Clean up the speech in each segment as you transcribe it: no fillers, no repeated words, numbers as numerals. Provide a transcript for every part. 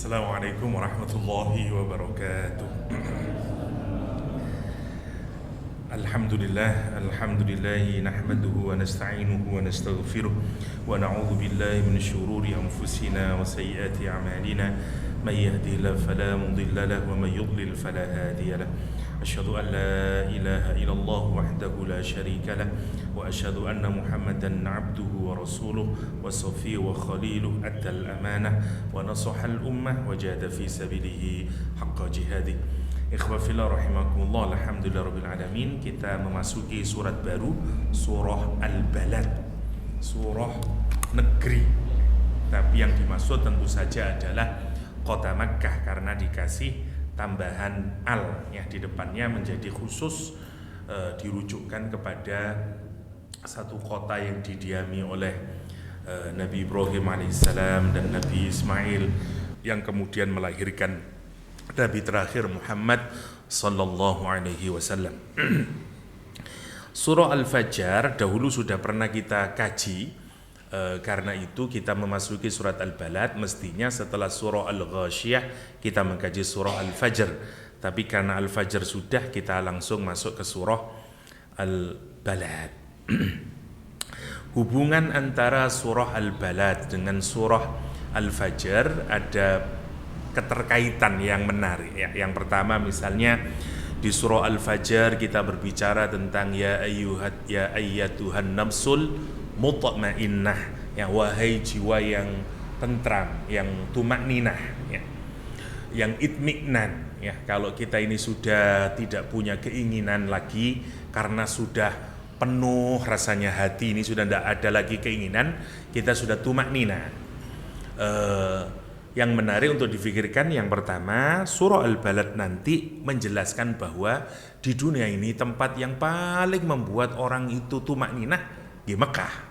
Assalamualaikum warahmatullahi wabarakatuh. Alhamdulillahi nahmaduhu wa nasta'inuhu wa nastaghfiruh wa na'udzu billahi min syururi anfusina wa sayyiati a'malina may yahdihillahu fala mudilla lahu wa may yudlil fala hadiya lahu. Asyhadu an la ilaha illallah wahdahu la syarika lah wa asyhadu anna Muhammadan 'abduhu wa rasuluh wa safiyuhu wa khaliluh addal amanah wa nasahal ummah wa jahada fi sabilihi haqqa jihadih. Ikhwafillah rahimakumullah, alhamdulillah rabbil alamin. Kita memasuki surat baru, surah Al-Balad, surah negeri. Tapi yang dimaksud tentu saja adalah kota Makkah karena dikasih tambahan al ya di depannya menjadi khusus dirujukkan kepada satu kota yang didiami oleh Nabi Ibrahim alaihissalam dan Nabi Ismail yang kemudian melahirkan Nabi terakhir Muhammad sallallahu alaihi wasallam. Surah Al-Fajr dahulu sudah pernah kita kaji. Karena itu kita memasuki surat Al-Balad, mestinya setelah surah Al-Ghasyiyah kita mengkaji surah Al-Fajr. Tapi karena Al-Fajr sudah, kita langsung masuk ke surah Al-Balad. Hubungan antara surah Al-Balad dengan surah Al-Fajr ada keterkaitan yang menarik ya. Yang pertama misalnya di surah Al-Fajr kita berbicara tentang ya ayyatuhan nafsul mutmainnah ya, wahai jiwa yang tentram, yang tumakninah ya, yang itminan ya. Kalau kita ini sudah tidak punya keinginan lagi karena sudah penuh rasanya hati ini, sudah tidak ada lagi keinginan, kita sudah tumakninah. Yang menarik untuk difikirkan yang pertama, surah Al-Balad nanti menjelaskan bahwa di dunia ini tempat yang paling membuat orang itu tumakninah di Mekah,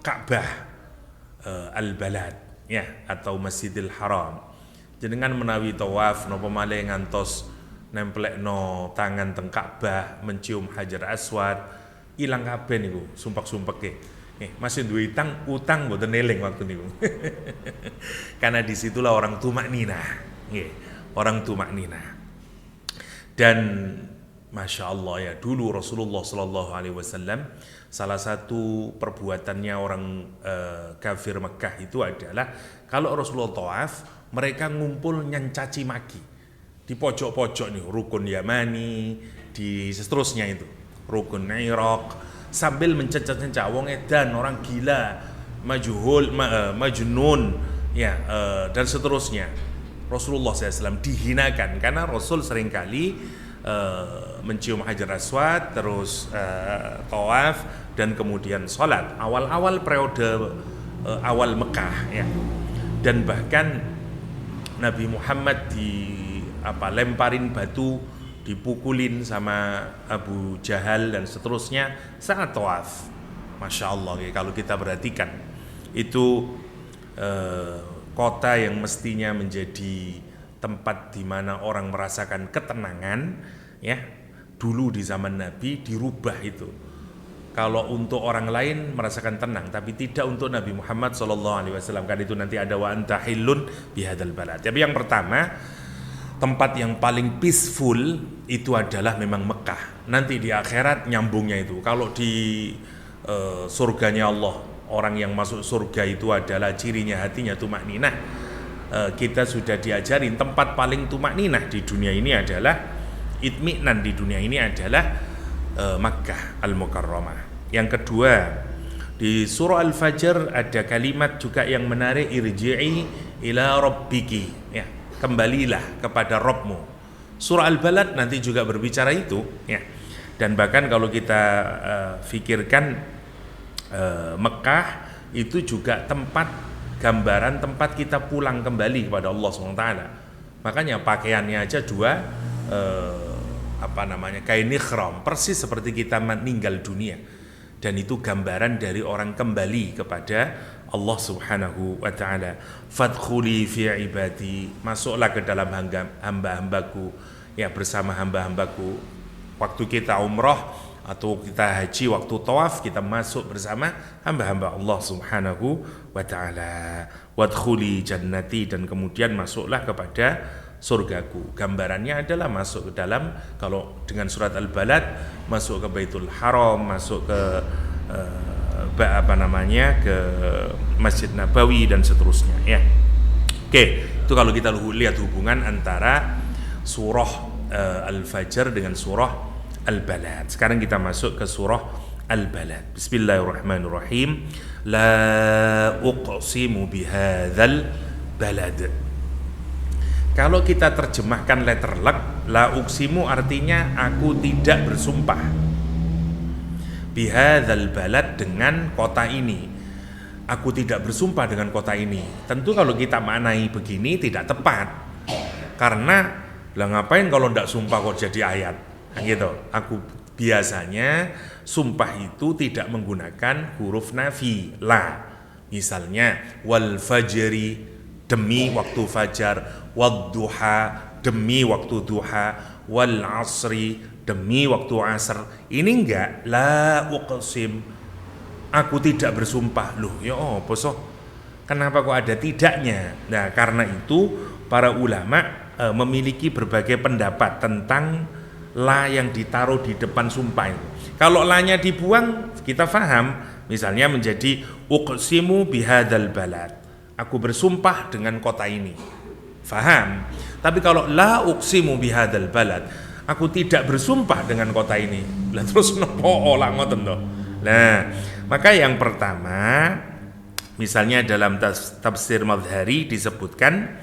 Ka'bah, Al-Balad ya, atau Masjidil Haram. Jenengan menawi tawaf napa malih ngantos nemplekno tangan teng Ka'bah, mencium Hajar Aswad, ilang kabeh niku sumpek-sumpeke. Masih duwe utang mboten eling waktu niku. Karena disitulah orang tumakninah, orang tumakninah. Dan Masya Allah ya, dulu Rasulullah Sallallahu Alaihi Wasallam salah satu perbuatannya orang kafir Mekah itu adalah kalau Rasulullah tawaf, mereka ngumpul nyancaci maki di pojok-pojok nih, rukun Yamani, di seterusnya itu, rukun Iraq, sambil mencacat-cacat wong edan, orang gila, majnun ya, dan seterusnya. Rasulullah SAW dihinakan karena Rasul seringkali mencium Hajar Aswad, terus tawaf dan kemudian sholat awal-awal periode awal Mekah ya. Dan bahkan Nabi Muhammad lemparin batu, dipukulin sama Abu Jahal dan seterusnya saat tawaf. Masya Allah ya, kalau kita perhatikan itu kota yang mestinya menjadi tempat di mana orang merasakan ketenangan ya, dulu di zaman Nabi dirubah itu. Kalau untuk orang lain merasakan tenang, tapi tidak untuk Nabi Muhammad SAW. Kan itu nanti ada wa anta hillun bihadzal balad. Tapi yang pertama, tempat yang paling peaceful itu adalah memang Mekah. Nanti di akhirat nyambungnya itu. Kalau di surganya Allah, orang yang masuk surga itu adalah cirinya hatinya tumakninah. Kita sudah diajarin tempat paling tumakninah di dunia ini adalah itminan, di dunia ini adalah Makkah Al-Mukarramah. Yang kedua, di surah Al-Fajr ada kalimat juga yang menarik, irji'i ila rabbiki ya, kembalilah kepada Rabbmu. Surah Al-Balad nanti juga berbicara itu ya. Dan bahkan kalau kita fikirkan Mekah itu juga gambaran tempat kita pulang kembali kepada Allah SWT. Makanya pakaiannya aja dua, kain ikhram, persis seperti kita meninggal dunia. Dan itu gambaran dari orang kembali kepada Allah Subhanahu wa ta'ala. Fadkhuli fi ibadi, masuklah ke dalam hamba-hambaku ya, bersama hamba-hambaku. Waktu kita umrah atau kita haji waktu tawaf, kita masuk bersama hamba-hamba Allah Subhanahu wa taala. Wadkhuli jannati, dan kemudian masuklah kepada surgaku. Gambarannya adalah masuk ke dalam, kalau dengan surat Al-Balad, masuk ke Baitul Haram, masuk ke ke Masjid Nabawi dan seterusnya ya. Oke, itu kalau kita lihat hubungan antara surah Al-Fajr dengan surah Al-Balad. Sekarang kita masuk ke surah Al-Balad. Bismillahirrahmanirrahim. La uqsimu bihadzal balad. Kalau kita terjemahkan letter luck, la uqsimu artinya aku tidak bersumpah. Bihadzal balad, dengan kota ini. Aku tidak bersumpah dengan kota ini. Tentu kalau kita maknai begini tidak tepat. Karena lah ngapain kalau tidak sumpah kok jadi ayat? Nah, gitu. Aku biasanya sumpah itu tidak menggunakan huruf nafi, la. Misalnya wal fajri, demi waktu fajar, wad duha, demi waktu duha, wal asri, demi waktu asr. Ini enggak la uqsim, aku tidak bersumpah. Loh ya apa soh? Kenapa kok ada tidaknya? Nah, karena itu para ulama memiliki berbagai pendapat tentang la yang ditaruh di depan sumpah itu. Kalau la-nya dibuang, kita faham, misalnya menjadi uqsimu bihadzal balad, aku bersumpah dengan kota ini, faham. Tapi kalau la uqsimu bihadzal balad, aku tidak bersumpah dengan kota ini, lah terus nopo olah ngoten to. Nah, maka yang pertama, misalnya dalam tafsir Madhari disebutkan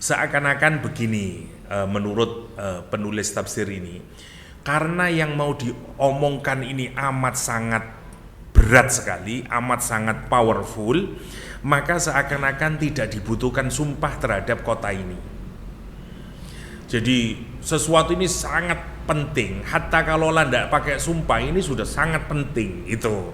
seakan-akan begini, menurut penulis tafsir ini, karena yang mau diomongkan ini amat sangat berat sekali, amat sangat powerful, maka seakan-akan tidak dibutuhkan sumpah terhadap kota ini. Jadi sesuatu ini sangat penting, hatta kalau tidak pakai sumpah ini sudah sangat penting. Itu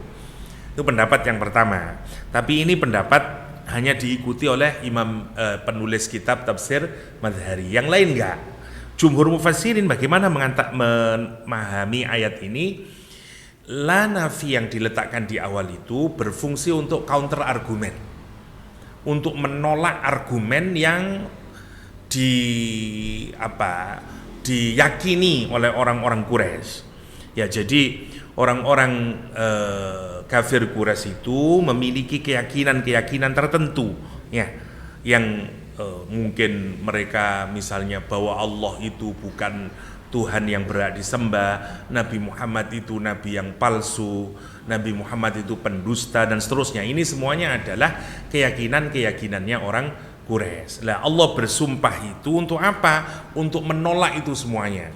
pendapat yang pertama. Tapi ini pendapat hanya diikuti oleh imam penulis kitab tafsir Madhari. Yang lain enggak. Jumhur mufassirin bagaimana memahami ayat ini? La nafi yang diletakkan di awal itu berfungsi untuk counter argumen, untuk menolak argumen yang diyakini oleh orang-orang Quraisy. Ya, jadi orang-orang kafir Quraisy itu memiliki keyakinan-keyakinan tertentu ya, yang mungkin mereka misalnya bahwa Allah itu bukan Tuhan yang berhak disembah, Nabi Muhammad itu nabi yang palsu, Nabi Muhammad itu pendusta dan seterusnya. Ini semuanya adalah keyakinan-keyakinannya orang Quraisy. Lah Allah bersumpah itu untuk apa? Untuk menolak itu semuanya.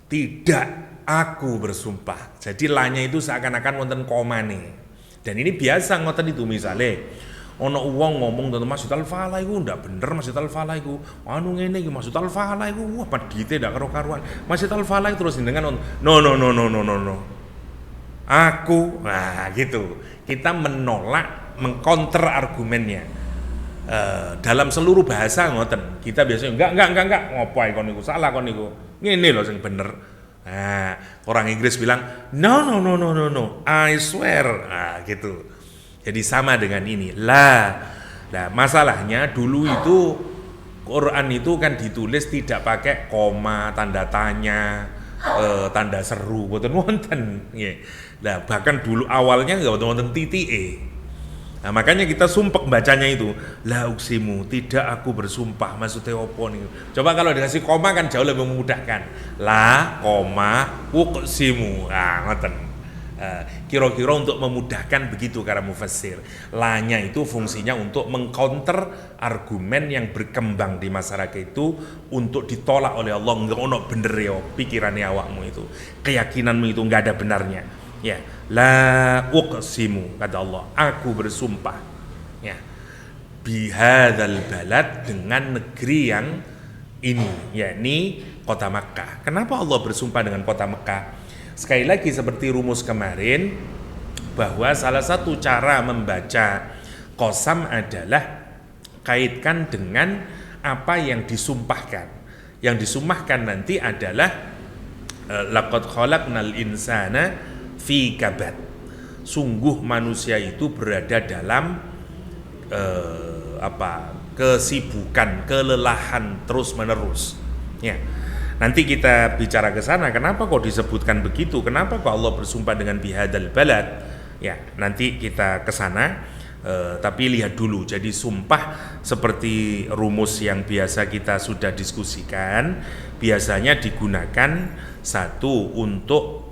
Tidak, aku bersumpah. Jadi lanya itu seakan-akan wonten komane. Dan ini biasa ngoten itu, misalnya ono uang ngomong tentang Masjid Al-Falah itu ndak bener, Masjid Al-Falah itu anu ngene iki, Masjid Al-Falah itu wah padite ndak karo-karuan. Masjid Al-Falah itu terus dengan no. Aku, nah gitu. Kita menolak, mengcounter argumennya. Dalam seluruh bahasa ngoten. Kita biasanya enggak, ngopo ae kon niku, salah kon niku. Ngene lho sing bener. Nah, orang Inggris bilang no, I swear. Nah, gitu. Jadi sama dengan ini. Nah, masalahnya dulu itu Quran itu kan ditulis tidak pakai koma, tanda tanya, tanda seru, boten wonten. Nah, bahkan dulu awalnya enggak wonten titike. Nah, makanya kita sumpek bacanya itu, la uksimu, tidak aku bersumpah. Maksudnya opo nih? Coba kalau dikasih koma kan jauh lebih memudahkan. La, koma, uksimu. Nah, ngoten. Kira-kira untuk memudahkan begitu kata mufassir. La-nya itu fungsinya untuk mengcounter argumen yang berkembang di masyarakat itu untuk ditolak oleh Allah. Enggak ono bener ya pikirannya awakmu itu, keyakinanmu itu enggak ada benarnya. Ya, la uqsimu, kata Allah, aku bersumpah ya bihadzal balad, dengan negeri yang ini, yakni kota Makkah. Kenapa Allah bersumpah dengan kota Makkah? Sekali lagi seperti rumus kemarin, bahwa salah satu cara membaca qasam adalah kaitkan dengan apa yang disumpahkan. Yang disumpahkan nanti adalah laqad khalaqnal insana fi kabad. Sungguh manusia itu berada dalam kesibukan, kelelahan terus-menerus. Ya. Nanti kita bicara ke sana, kenapa kok disebutkan begitu? Kenapa kok Allah bersumpah dengan bihadzal balad? Ya, nanti kita ke sana. Tapi lihat dulu, jadi sumpah seperti rumus yang biasa kita sudah diskusikan, biasanya digunakan satu untuk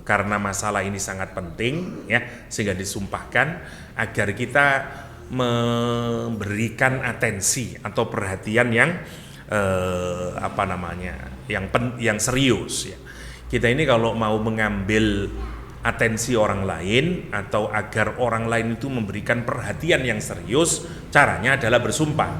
karena masalah ini sangat penting, ya, sehingga disumpahkan agar kita memberikan atensi atau perhatian yang yang serius, ya. Kita ini kalau mau mengambil atensi orang lain atau agar orang lain itu memberikan perhatian yang serius, caranya adalah bersumpah.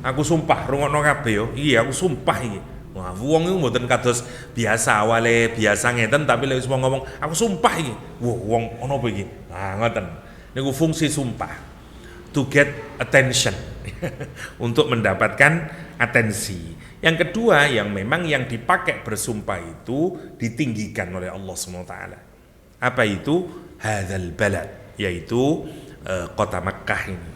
Aku sumpah, rungokno kabeh yo. Iya, aku sumpah iki. Wah, wong iku mboten kados biasa, awale biasa ngeten, tapi lek wis ngomong aku sumpah iki. Wah, wong ono apa iki? Nah, ngoten. Niku fungsi sumpah. To get attention. Untuk mendapatkan atensi. Yang kedua, yang memang yang dipakai bersumpah itu ditinggikan oleh Allah SWT. Apa itu? Hadzal balad, yaitu kota Makkah ini.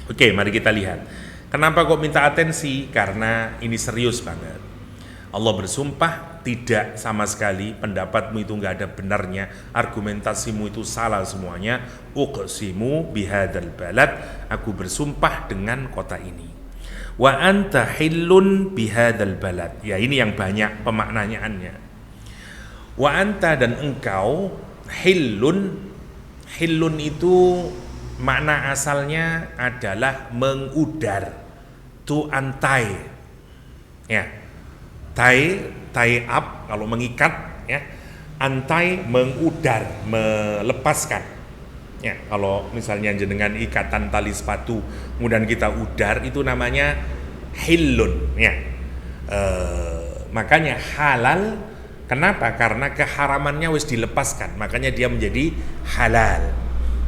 Oke, mari kita lihat. Kenapa kok minta atensi? Karena ini serius banget. Allah bersumpah, tidak sama sekali pendapatmu itu nggak ada benarnya, argumentasimu itu salah semuanya. Uqsimu bihadzal balad, aku bersumpah dengan kota ini. Wa anta hillun bihadzal balad. Ya, ini yang banyak pemaknaannya. Wa anta, dan engkau, hillun. Hillun itu makna asalnya adalah mengudar, to untie. Ya. Tie up kalau mengikat, ya. Untie mengudar, melepaskan. Ya, kalau misalnya dengan ikatan tali sepatu kemudian kita udar, itu namanya hillun, ya. Makanya halal. Kenapa? Karena keharamannya wis dilepaskan, makanya dia menjadi halal.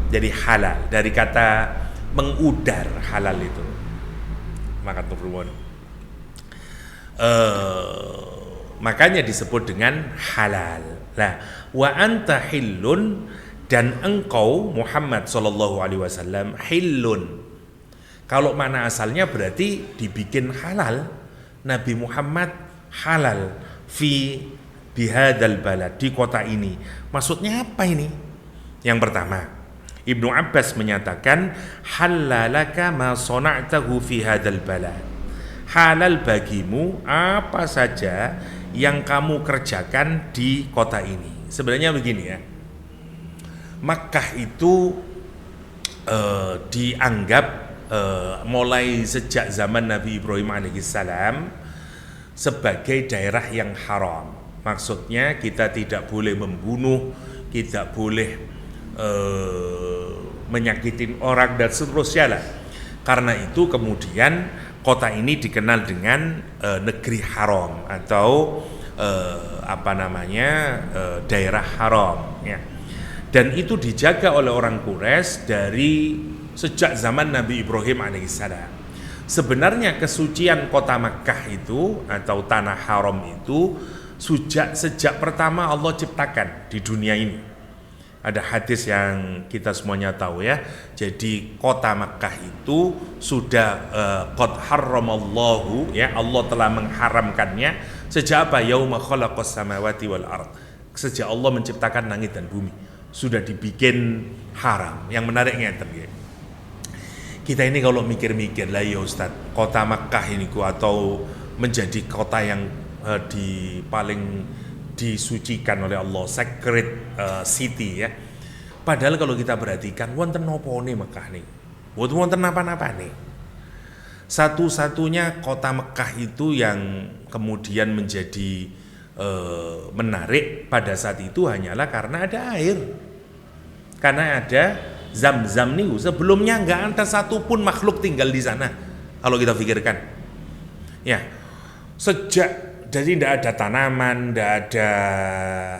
Jadi halal dari kata mengudar, halal itu. Maka turun. Makanya disebut dengan halal. Nah, wa anta hillun, dan engkau Muhammad sallallahu alaihi wasallam hillun. Kalau mana asalnya berarti dibikin halal. Nabi Muhammad halal fi bihadzal balad, di kota ini. Maksudnya apa ini? Yang pertama, Ibnu Abbas menyatakan halalaka ma sana'tahu fi hadzal balad. Halal bagimu apa saja yang kamu kerjakan di kota ini. Sebenarnya begini, ya. Makkah itu dianggap mulai sejak zaman Nabi Ibrahim alaihissalam sebagai daerah yang haram. Maksudnya kita tidak boleh membunuh, tidak boleh menyakitin orang dan seterusnya lah. Karena itu kemudian kota ini dikenal dengan negeri haram atau daerah haram, ya. Dan itu dijaga oleh orang Quraisy dari sejak zaman Nabi Ibrahim alaihissalam. Sebenarnya kesucian kota Makkah itu atau tanah haram itu sejak pertama Allah ciptakan di dunia ini. Ada hadis yang kita semuanya tahu, ya. Jadi kota Makkah itu sudah qad harramallahu, ya, Allah telah mengharamkannya sejak apa? Yauma khalaqas samawati wal ard. Sejak Allah menciptakan langit dan bumi sudah dibikin haram. Yang menariknya ya. Kita ini kalau mikir-mikir lah, ya Ustaz, kota Makkah ini atau menjadi kota yang paling disucikan oleh Allah, sacred city, ya. Padahal kalau kita perhatikan wonten nopone Mekah nih, wonten apa-apa nih. Satu-satunya kota Mekah itu yang kemudian menjadi menarik pada saat itu hanyalah karena ada air, karena ada Zam-Zam nih. Sebelumnya nggak ada satupun makhluk tinggal di sana. Kalau kita pikirkan, ya, jadi tidak ada tanaman, tidak ada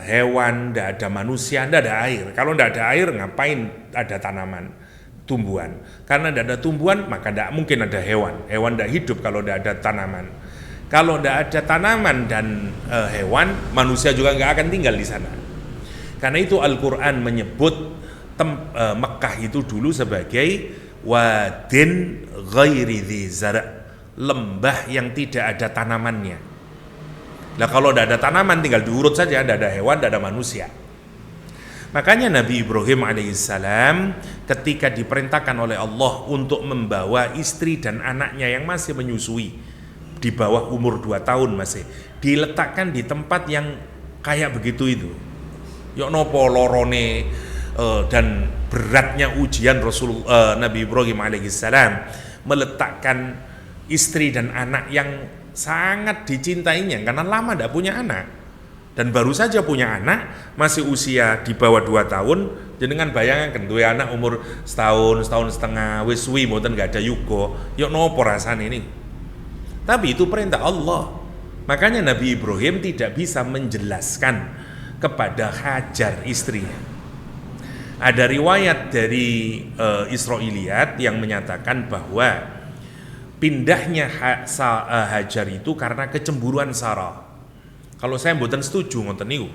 hewan, tidak ada manusia, tidak ada air. Kalau tidak ada air, ngapain ada tanaman, tumbuhan? Karena tidak ada tumbuhan, maka tidak mungkin ada hewan. Hewan tidak hidup kalau tidak ada tanaman. Kalau tidak ada tanaman dan hewan, manusia juga nggak akan tinggal di sana. Karena itu Al-Quran menyebut Mekah itu dulu sebagai wadin ghairi dzi zar', lembah yang tidak ada tanamannya. Nah kalau tidak ada tanaman tinggal diurut saja, tidak ada hewan, tidak ada manusia. Makanya Nabi Ibrahim alaihissalam ketika diperintahkan oleh Allah untuk membawa istri dan anaknya yang masih menyusui di bawah umur 2 tahun masih diletakkan di tempat yang kayak begitu itu. Yok nopo lorone dan beratnya ujian Nabi Ibrahim alaihissalam meletakkan istri dan anak yang sangat dicintainya karena lama tidak punya anak dan baru saja punya anak masih usia di bawah 2 tahun. Jenengan bayangkan duwe anak umur setahun setengah wis suwi mboten gak ada yuga, yok nopo rasane ini. Tapi itu perintah Allah. Makanya Nabi Ibrahim tidak bisa menjelaskan kepada Hajar istrinya. Ada riwayat dari Israiliyat yang menyatakan bahwa pindahnya Hajar itu karena kecemburuan Sarah. Kalau saya mboten setuju ngoten niku.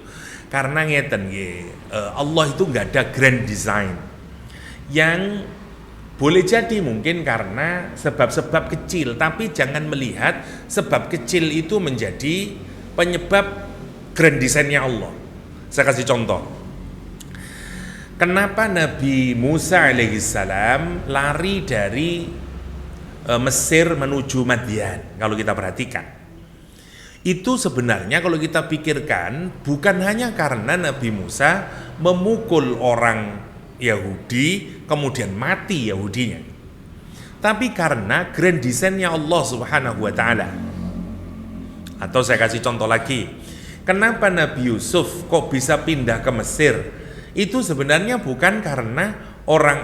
Karena ngeten nggih, Allah itu nggak ada grand design. Yang boleh jadi mungkin karena sebab-sebab kecil, tapi jangan melihat sebab kecil itu menjadi penyebab grand design-nya Allah. Saya kasih contoh. Kenapa Nabi Musa alaihissalam lari dari Mesir menuju Madian? Kalau kita perhatikan, itu sebenarnya kalau kita pikirkan bukan hanya karena Nabi Musa memukul orang Yahudi kemudian mati Yahudinya, tapi karena grand design-nya Allah Subhanahu wa taala. Atau saya kasih contoh lagi, kenapa Nabi Yusuf kok bisa pindah ke Mesir? Itu sebenarnya bukan karena orang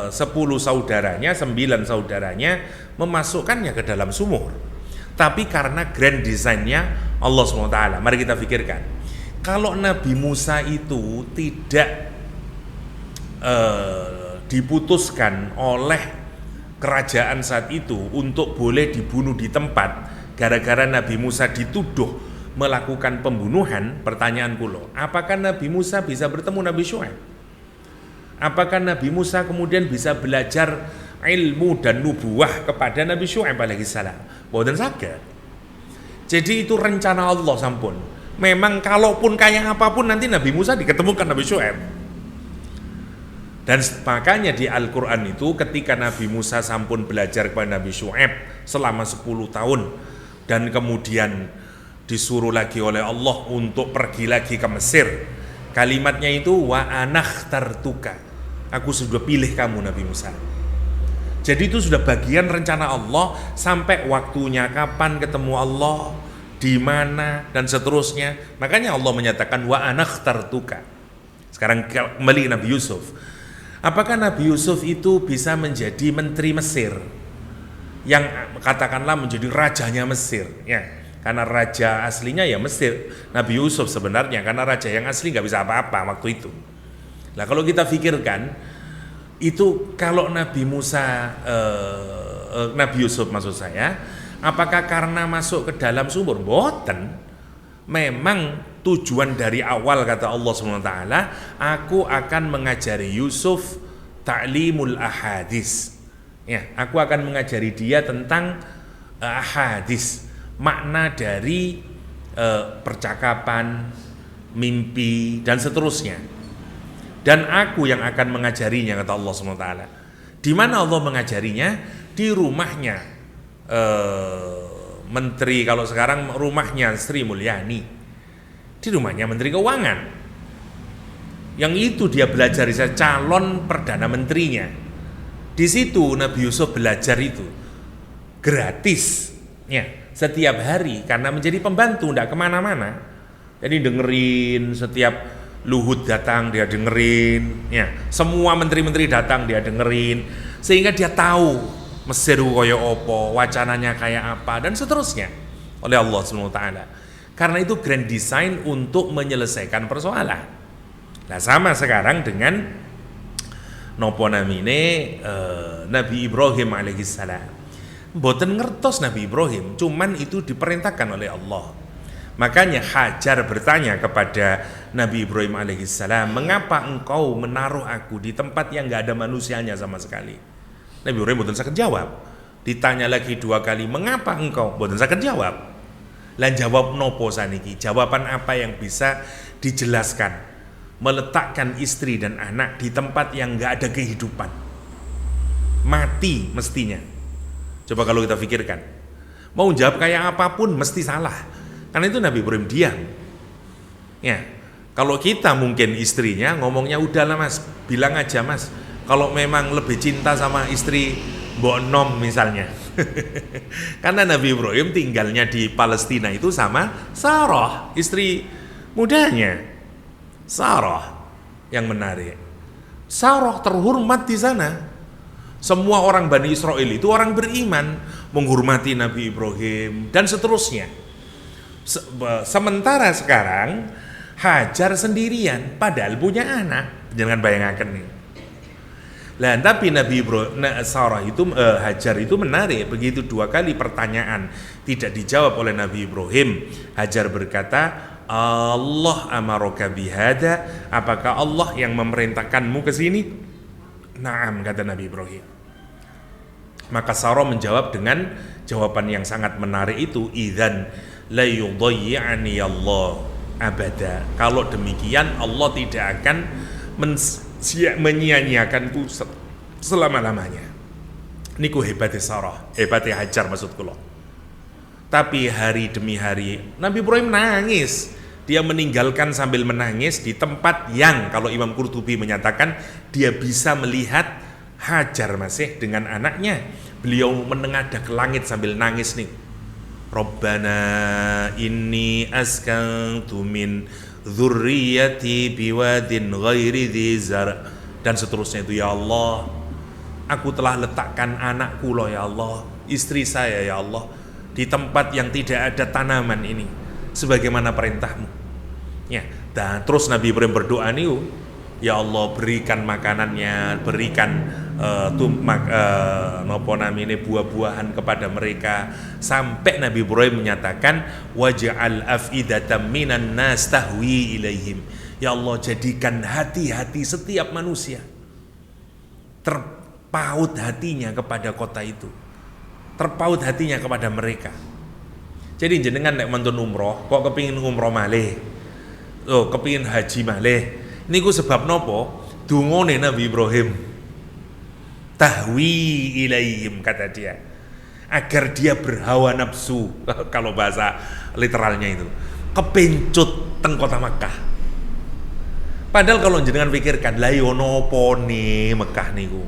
10 saudaranya, 9 saudaranya memasukkannya ke dalam sumur, tapi karena grand design-nya Allah SWT. Mari kita pikirkan, kalau Nabi Musa itu tidak diputuskan oleh kerajaan saat itu untuk boleh dibunuh di tempat, gara-gara Nabi Musa dituduh melakukan pembunuhan, pertanyaan kulo, apakah Nabi Musa bisa bertemu Nabi Syuaib? Apakah Nabi Musa kemudian bisa belajar ilmu dan nubuwah kepada Nabi Syuaib alaihissalam? Boten saged. Jadi itu rencana Allah sampun. Memang kalaupun kayak apapun nanti Nabi Musa diketemukan Nabi Syuaib. Dan makanya di Al-Quran itu ketika Nabi Musa sampun belajar kepada Nabi Syuaib selama 10 tahun dan kemudian disuruh lagi oleh Allah untuk pergi lagi ke Mesir, kalimatnya itu wa anakhtartuka, aku sudah pilih kamu Nabi Musa. Jadi itu sudah bagian rencana Allah sampai waktunya kapan ketemu Allah, di mana dan seterusnya. Makanya Allah menyatakan wa anakhtartuka. Sekarang kembali Nabi Yusuf. Apakah Nabi Yusuf itu bisa menjadi menteri Mesir yang katakanlah menjadi rajanya Mesir, ya? Karena raja aslinya ya Mesir, Nabi Yusuf sebenarnya, karena raja yang asli nggak bisa apa-apa waktu itu. Nah kalau kita pikirkan itu, kalau Nabi Musa, Nabi Yusuf maksud saya, apakah karena masuk ke dalam sumur? Boten. Memang tujuan dari awal kata Allah SWT, aku akan mengajari Yusuf ta'limul ahadis. Ya, aku akan mengajari dia tentang ahadis, makna dari percakapan, mimpi dan seterusnya. Dan aku yang akan mengajarinya kata Allah SWT. Di mana Allah mengajarinya? Di rumahnya menteri, kalau sekarang rumahnya Sri Mulyani, di rumahnya Menteri Keuangan. Yang itu dia belajar, calon perdana menterinya. Di situ Nabi Yusuf belajar itu gratis, ya, setiap hari karena menjadi pembantu, tidak kemana-mana. Jadi dengerin, setiap Luhut datang dia dengerin, ya, semua menteri-menteri datang dia dengerin, sehingga dia tahu Mesir kaya apa, wacananya kayak apa dan seterusnya oleh Allah SWT. Karena itu grand design untuk menyelesaikan persoalan. Nah sama sekarang dengan nopo namine Nabi Ibrahim alaihissalam. Mboten ngertos Nabi Ibrahim, cuman itu diperintahkan oleh Allah. Makanya Hajar bertanya kepada Nabi Ibrahim alaihissalam, mengapa engkau menaruh aku di tempat yang gak ada manusianya sama sekali? Nabi Ibrahim mboten saged jawab. Ditanya lagi 2 kali, mengapa engkau? Mboten saged jawab. Lan jawab nopo saniki? Jawaban apa yang bisa dijelaskan? Meletakkan istri dan anak di tempat yang gak ada kehidupan, mati mestinya. Coba kalau kita pikirkan, mau jawab kayak apapun mesti salah. Karena itu Nabi Ibrahim diam. Ya, kalau kita mungkin istrinya ngomongnya udahlah mas, bilang aja mas, kalau memang lebih cinta sama istri Mbok Nom misalnya. Karena Nabi Ibrahim tinggalnya di Palestina itu sama Sarah, istri mudanya. Sarah yang menarik. Sarah terhormat di sana. Semua orang Bani Israel itu orang beriman, menghormati Nabi Ibrahim dan seterusnya. Sementara sekarang Hajar sendirian padahal punya anak. Jangan bayangkan nih. Lah tapi Nabi Ibrahim, Sarah itu Hajar itu menarik, begitu 2 kali pertanyaan tidak dijawab oleh Nabi Ibrahim. Hajar berkata, Allah amaraka bihada, apakah Allah yang memerintahkanmu ke sini? Naam, kata Nabi Ibrahim. Maka Sarah menjawab dengan jawaban yang sangat menarik itu, idzan la yudayyi'ani Allah abada. Kalau demikian Allah tidak akan menyia-nyiakanku selama-lamanya. Niku hebatnya Sarah, hebatnya Hajar maksud kula. Tapi hari demi hari Nabi Ibrahim nangis. Dia meninggalkan sambil menangis di tempat yang kalau Imam Qurtubi menyatakan dia bisa melihat Hajar masih dengan anaknya. Beliau menengadah ke langit sambil nangis nih. Rabbana inni askantu min dzurriyyati biwadin ghairi dzi zar' dan seterusnya itu, ya Allah, aku telah letakkan anakku loh ya Allah, istri saya ya Allah, di tempat yang tidak ada tanaman ini sebagaimana perintahmu. Ya, dan terus Nabi Ibrahim berdoa nih, ya Allah berikan makanannya, berikan buah-buahan kepada mereka, sampai Nabi Ibrahim menyatakan waj'al afidatan minan nas tahwi ilaihim, ya Allah jadikan hati-hati setiap manusia terpaut hatinya kepada kota itu, terpaut hatinya kepada mereka. Jadi jenengan nek mantun umroh kok kepingin umroh malih, kepingin haji malih, niku sebab nopo? Dungone Nabi Ibrahim, tahwi ilaihim, kata dia, agar dia berhawa nafsu. Kalau bahasa literalnya itu kepencut teng kota Makkah. Padahal kalau jenengan pikirkan, lah yo nopo nih Mekah niku,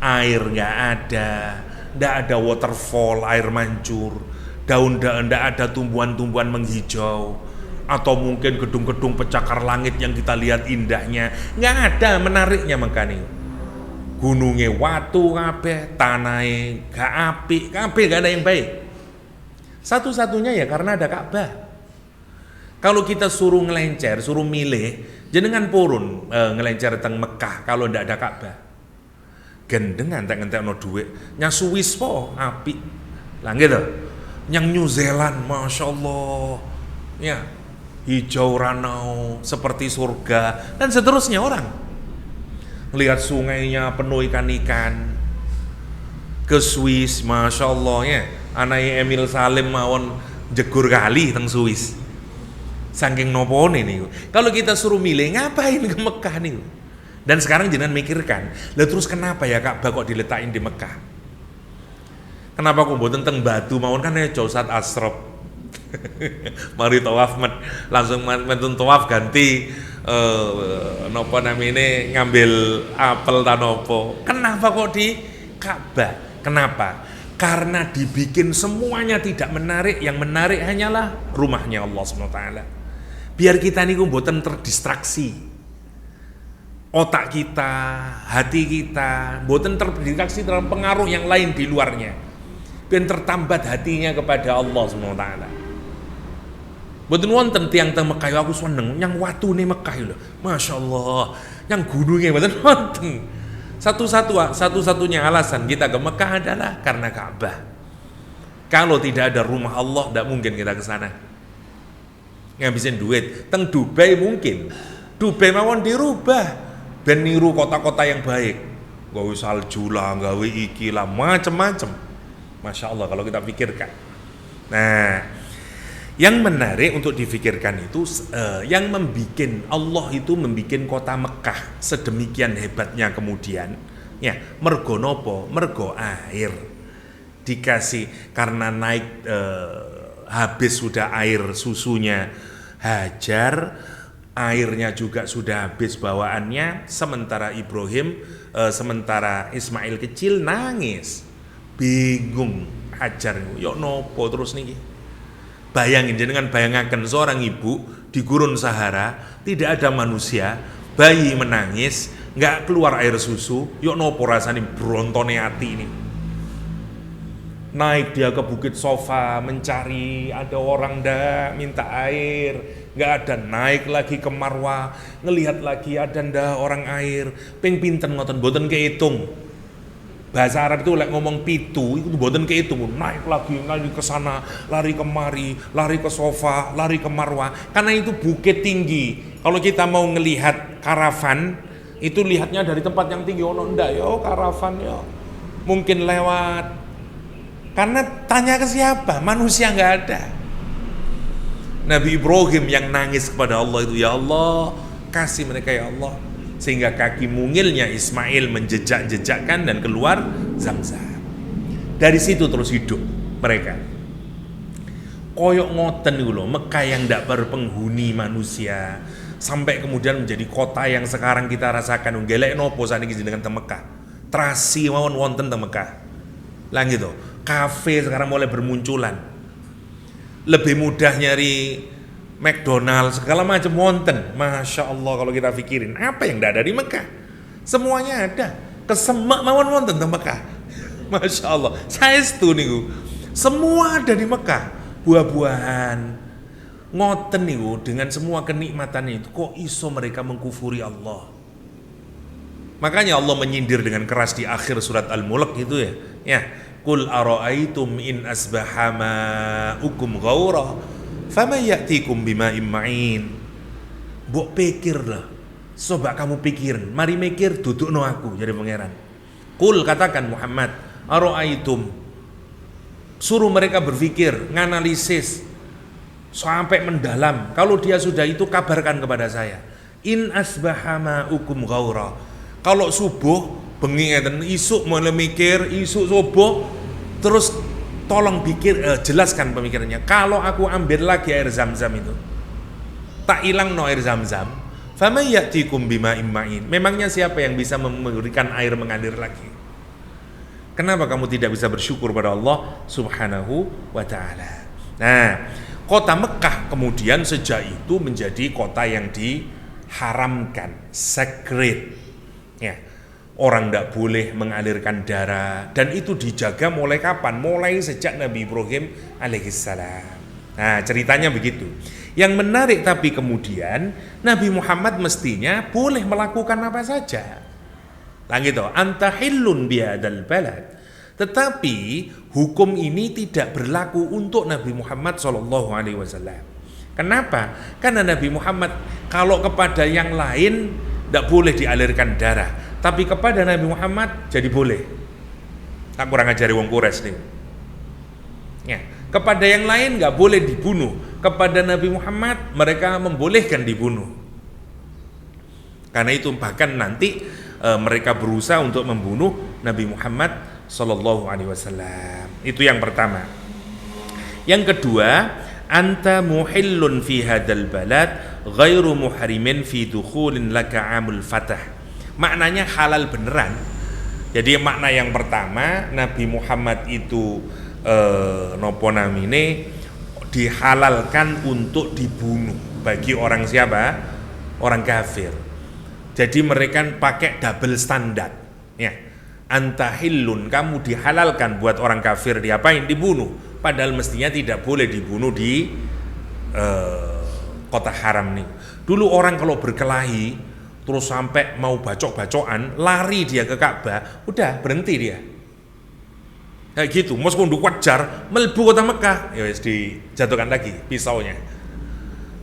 air nggak ada, nggak ada waterfall, air mancur, daun-daun nggak ada, tumbuhan-tumbuhan menghijau, atau mungkin gedung-gedung pencakar langit yang kita lihat indahnya, nggak ada menariknya Mekah niku. Gunungnya watu kabeh, tanahnya gak apik, kabeh gak ada yang baik. Satu-satunya ya karena ada Ka'bah. Kalau kita suruh ngelencer, suruh milih, jenengan purun ngelencer teng Mekah kalau ndak ada Ka'bah. Gendengan tak ngentekno dhuwit, nyang Swiss po apik. Lah gitu. Nyang New Zealand masyaallah. Ya, hijau ranau seperti surga dan seterusnya. Orang lihat sungainya penuh ikan-ikan. Ke Swiss, masya Allah ya, anaknya Emil Salim mawon jegur kali teng Swiss. Saking nopone nih. Kalau kita suruh milih ngapain ke Mekah nih? Dan sekarang jangan mikirkan, lah terus kenapa ya Ka'bah kok diletakin di Mekah? Kenapa kok mboten teng Batu mawon, kan ya Jausat Asrop. Mari tawaf langsung mentun tawaf ganti nopo namine ngambil apel tanopo. Kenapa kok di Ka'bah? Kenapa? Karena dibikin semuanya tidak menarik, yang menarik hanyalah rumahnya Allah SWT. Biar kita niku mboten terdistraksi. Otak kita, hati kita mboten terdistraksi dalam pengaruh yang lain di luarnya. Biar tertambat hatinya kepada Allah SWT. Mboten wonten tiyang teng Mekah aku seneng yang watune Mekah lho. Masyaallah. Yang gunungnya mboten wonten. Satu-satunya alasan kita ke Mekah adalah karena Ka'bah. Kalau tidak ada rumah Allah, tidak mungkin kita ke sana. Ngabisin duit. Teng Dubai mungkin. Dubai mawon dirubah ben niru kota-kota yang baik. Gawe salju lah, gawe iki lah, macam-macam. Masya Allah kalau kita pikirkan. Nah, yang menarik untuk difikirkan itu yang membikin Allah itu membikin kota Mekah sedemikian hebatnya kemudian ya mergo nopo, mergo air dikasih karena naik habis sudah air susunya Hajar, airnya juga sudah habis bawaannya, sementara sementara Ismail kecil nangis bingung. Hajar yo nopo terus niki. Bayangin jenengan bayangaken seorang ibu di gurun Sahara, tidak ada manusia, bayi menangis, nggak keluar air susu, yuk nopo rasanya brontone hati ini. Naik dia ke Bukit Sofa mencari ada orang dah minta air, nggak ada. Naik lagi ke Marwah, ngelihat lagi ada ndah orang air, ping pinten ngoten boten kehitung. Bahasa Arab itu ngomong pitu, itu mboten kehitung. Naik lagi ke sana, lari kemari, lari ke Sofa, lari ke Marwah. Karena itu bukit tinggi. Kalau kita mau ngelihat karavan, itu lihatnya dari tempat yang tinggi. Oh ndak yo karavan yo. Mungkin lewat. Karena tanya ke siapa? Manusia nggak ada. Nabi Ibrahim yang nangis kepada Allah itu, ya Allah, kasih mereka ya Allah. Sehingga kaki mungilnya Ismail menjejak-jejakkan dan keluar Zam-Zam. Dari situ terus hidup mereka. Koyok ngoten itu loh, Mekah yang tidak berpenghuni manusia sampai kemudian menjadi kota yang sekarang kita rasakan. Gelek nopo saniki jenengan teng Mekah. Trasi mawon wonten teng Mekah. Lah gitu. Kafe sekarang mulai bermunculan. Lebih mudah nyari McDonald segala macam wonten. Masya Allah kalau kita pikirin apa yang tidak ada di Mekah, semuanya ada. Kesemak mawon wonten di Mekah. Masya Allah. Saya setuju niku. Semua ada di Mekah. Buah-buahan ngoten niku dengan semua kenikmatan itu. Kok iso mereka mengkufuri Allah? Makanya Allah menyindir dengan keras di akhir surat Al-Mulk itu ya. Ya, Qul ara'aitum in asbaha ma'ukum ghaura fama ya'tikum bima'in ma'in. Mbok pikirlah. Coba kamu pikirin, mari mikir dudukno aku jadi pangeran. Qul katakan Muhammad, ara'aitum. Suruh mereka berpikir, nganalisis sampai mendalam. Kalau dia sudah itu kabarkan kepada saya. In asbaha ma'ukum ghaura. Kalau subuh bengi ngeten isuk mulai mikir, isuk subuh terus tolong jelaskan pemikirannya. Kalau aku ambil lagi air Zam-Zam itu, tak hilang no air Zam-Zam, fama ya'tikum bima'in ma'in. Memangnya siapa yang bisa memberikan air mengalir lagi? Kenapa kamu tidak bisa bersyukur pada Allah Subhanahu wa ta'ala? Nah, kota Mekah kemudian sejak itu menjadi kota yang diharamkan, sacred. Ya. Orang tidak boleh mengalirkan darah, dan itu dijaga mulai kapan? Mulai sejak Nabi Ibrahim alaihissalam. Nah ceritanya begitu. Yang menarik tapi kemudian Nabi Muhammad mestinya boleh melakukan apa saja. Lah gitu, anta hillun bihadzal balad. Tetapi hukum ini tidak berlaku untuk Nabi Muhammad SAW. Kenapa? Karena Nabi Muhammad kalau kepada yang lain tidak boleh dialirkan darah, tapi kepada Nabi Muhammad jadi boleh. Tak kurang ajari wong Quraisy nih. Ya, kepada yang lain nggak boleh dibunuh. Kepada Nabi Muhammad mereka membolehkan dibunuh. Karena itu bahkan nanti mereka berusaha untuk membunuh Nabi Muhammad Sallallahu Alaihi Wasallam. Itu yang pertama. Yang kedua, anta muhillun fi hadzal balad ghairu muhrimin fi dukhulin laka amul fatah. Maknanya halal beneran. Jadi makna yang pertama, Nabi Muhammad itu nopo namine dihalalkan untuk dibunuh bagi orang siapa? Orang kafir. Jadi mereka pakai double standar. Ya. Antahillun, kamu dihalalkan buat orang kafir diapain? Dibunuh. Padahal mestinya tidak boleh dibunuh di kota haram nih. Dulu orang kalau berkelahi terus sampai mau bacok-bacokan, lari dia ke Ka'bah, udah berhenti dia. Kayak gitu, mos kudu wajar melbu kota Mekah, ya wis dijatuhkan lagi pisaunya.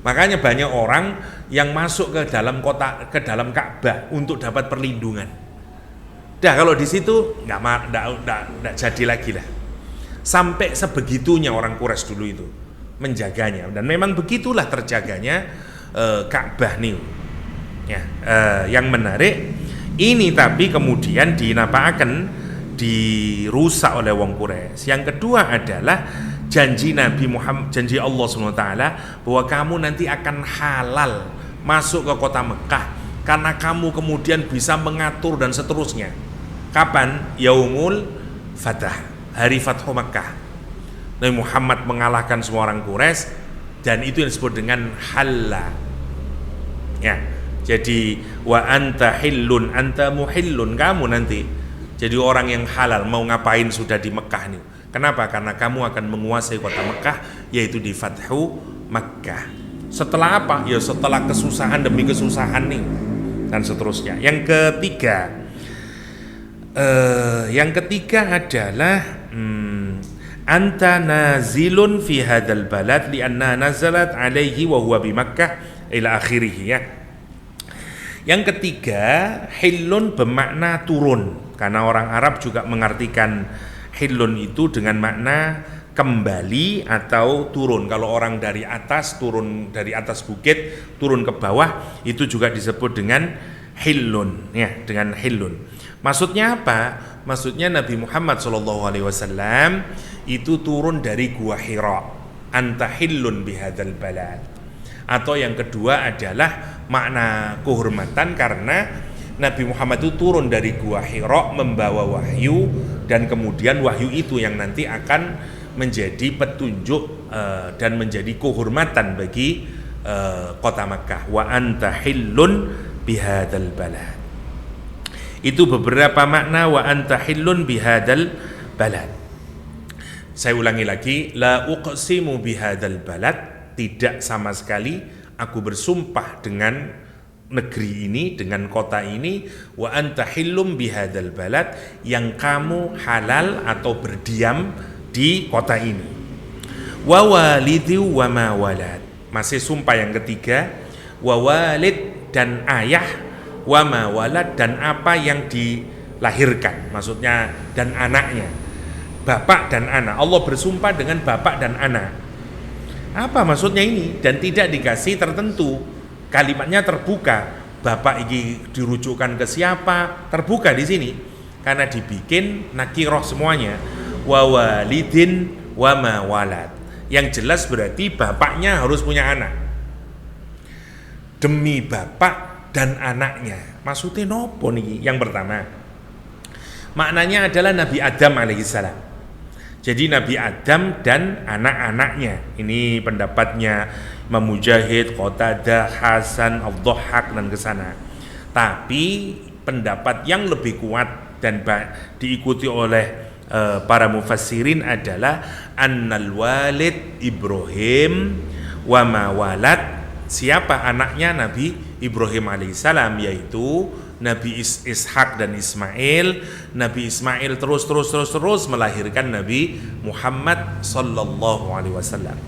Makanya banyak orang yang masuk ke dalam Ka'bah untuk dapat perlindungan. Dah kalau di situ nggak jadi lagi lah. Sampai sebegitunya orang Quraisy dulu itu menjaganya, dan memang begitulah terjaganya Ka'bah nih. Ya, yang menarik ini tapi kemudian dirusak oleh wong Quraisy. Yang kedua adalah janji Nabi Muhammad, janji Allah SWT bahwa kamu nanti akan halal masuk ke kota Mekah karena kamu kemudian bisa mengatur dan seterusnya. Kapan? Yaumul Fatah, hari Fathu Mekah. Nabi Muhammad mengalahkan semua orang Quraisy dan itu yang disebut dengan halla. Ya, jadi wa anta hillun anta muhillun, kamu nanti jadi orang yang halal, mau ngapain sudah di Mekah nih. Kenapa? Karena kamu akan menguasai kota Mekah, yaitu di Fathu Mekah. Setelah apa? Ya setelah kesusahan demi kesusahan nih dan seterusnya. Yang ketiga adalah anta nazilun fi hadzal balad lianna nazalat alaihi wa huwa bi Makkah ila akhirih, ya. Yang ketiga, hillun bermakna turun, karena orang Arab juga mengartikan hillun itu dengan makna kembali atau turun. Kalau orang dari atas, turun dari atas bukit turun ke bawah, itu juga disebut dengan hillun, ya, dengan hillun. Maksudnya apa? Maksudnya Nabi Muhammad SAW itu turun dari Gua Hira, anta hillun bihadzal balad. Atau yang kedua adalah makna kehormatan karena Nabi Muhammad itu turun dari Gua Hira membawa wahyu, dan kemudian wahyu itu yang nanti akan menjadi petunjuk dan menjadi kehormatan bagi kota Makkah. Wa anta hillun bihadzal balad. Itu beberapa makna wa anta hillun bihadzal balad. Saya ulangi lagi, la uqsimu bihadzal balad, tidak sama sekali aku bersumpah dengan negeri ini, dengan kota ini. Wa anta hillum bihadzal balad, yang kamu halal atau berdiam di kota ini. Wa walidi wa ma walad, masih sumpah yang ketiga, wa walid, dan ayah, wa ma walad, dan apa yang dilahirkan, maksudnya dan anaknya, bapak dan anak. Allah bersumpah dengan bapak dan anak. Apa maksudnya ini? Dan tidak dikasih tertentu, kalimatnya terbuka. Bapak ini dirujukkan ke siapa? Terbuka di sini karena dibikin nakiroh semuanya. Wa walidin wa ma walad, yang jelas berarti bapaknya harus punya anak. Demi bapak dan anaknya. Maksudnya nopo nih? Yang pertama, maknanya adalah Nabi Adam alaihissalam. Jadi Nabi Adam dan anak-anaknya. Ini pendapatnya Imam Mujahid, Qatadah, Hasan, Ad-Dhahhak, dan kesana. Tapi pendapat yang lebih kuat dan diikuti oleh para mufassirin adalah annal walid Ibrahim wa ma walad. Siapa anaknya Nabi Ibrahim alaihissalam, yaitu Nabi Ishak dan Ismail. Nabi Ismail terus melahirkan Nabi Muhammad sallallahu alaihi wasallam.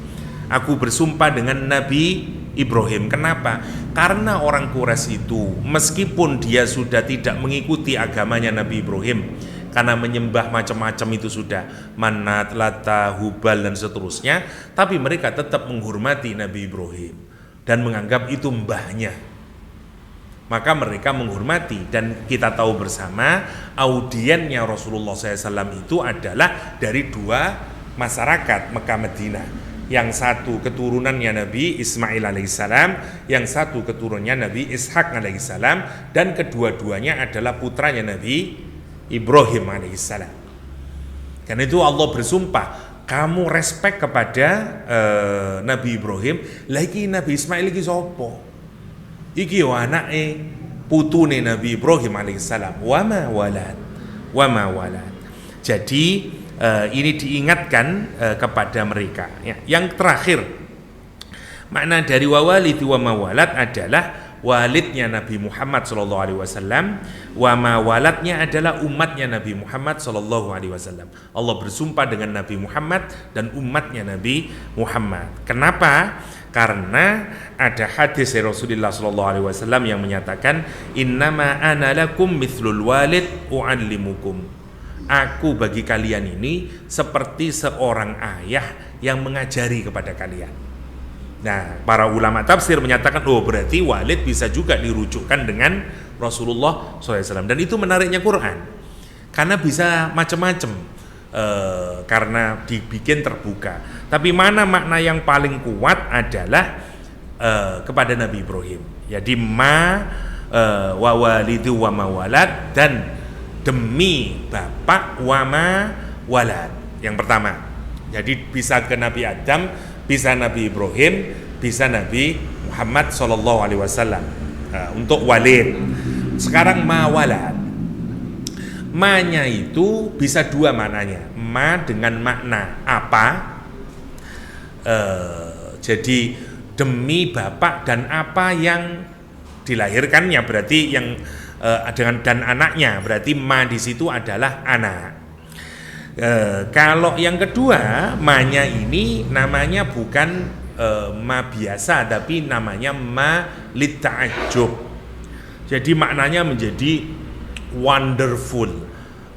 Aku bersumpah dengan Nabi Ibrahim. Kenapa? Karena orang Quraisy itu meskipun dia sudah tidak mengikuti agamanya Nabi Ibrahim, karena menyembah macam-macam itu sudah Manat, Lata, Hubal, dan seterusnya, tapi mereka tetap menghormati Nabi Ibrahim dan menganggap itu mbahnya. Maka mereka menghormati, dan kita tahu bersama audiennya Rasulullah SAW itu adalah dari dua masyarakat Mekah Madinah. Yang satu keturunannya Nabi Ismail alaihissalam, yang satu keturunannya Nabi Ishak alaihissalam, dan kedua-duanya adalah putranya Nabi Ibrahim alaihissalam. Karena itu Allah bersumpah, kamu respect kepada Nabi Ibrahim, lagi Nabi Ismail lagi sopo, iki yo anake putune Nabi Ibrahim alaihissalam, wa ma walad. Jadi ini diingatkan kepada mereka, ya. Yang terakhir, makna dari wawalidi wa mawalad adalah walidnya Nabi Muhammad sallallahu alaihi wasallam, wa ma waladnya adalah umatnya Nabi Muhammad sallallahu alaihi wasallam. Allah bersumpah dengan Nabi Muhammad dan umatnya Nabi Muhammad. Kenapa? Karena ada hadis dari Rasulullah sallallahu alaihi wasallam yang menyatakan, innama ana lakum mithlul walid u'allimukum. Aku bagi kalian ini seperti seorang ayah yang mengajari kepada kalian. Nah, para ulama tafsir menyatakan, oh berarti walid bisa juga dirujukkan dengan Rasulullah SAW. Dan itu menariknya Quran, karena bisa macam-macam, karena dibikin terbuka. Tapi mana makna yang paling kuat adalah kepada Nabi Ibrahim. Jadi wa walidu wa ma walad, dan demi bapak wa ma walad. Yang pertama, jadi bisa ke Nabi Adam, bisa Nabi Ibrahim, bisa Nabi Muhammad sallallahu alaihi wasallam. Untuk walid. Sekarang ma walad. Ma-nya itu bisa dua maknanya. Ma dengan makna apa? Jadi demi bapak dan apa yang dilahirkannya, berarti yang dengan dan anaknya, berarti ma di situ adalah anak. Kalau yang kedua, ma-nya ini namanya bukan ma biasa, tapi namanya ma litta'ajjub. Jadi maknanya menjadi wonderful,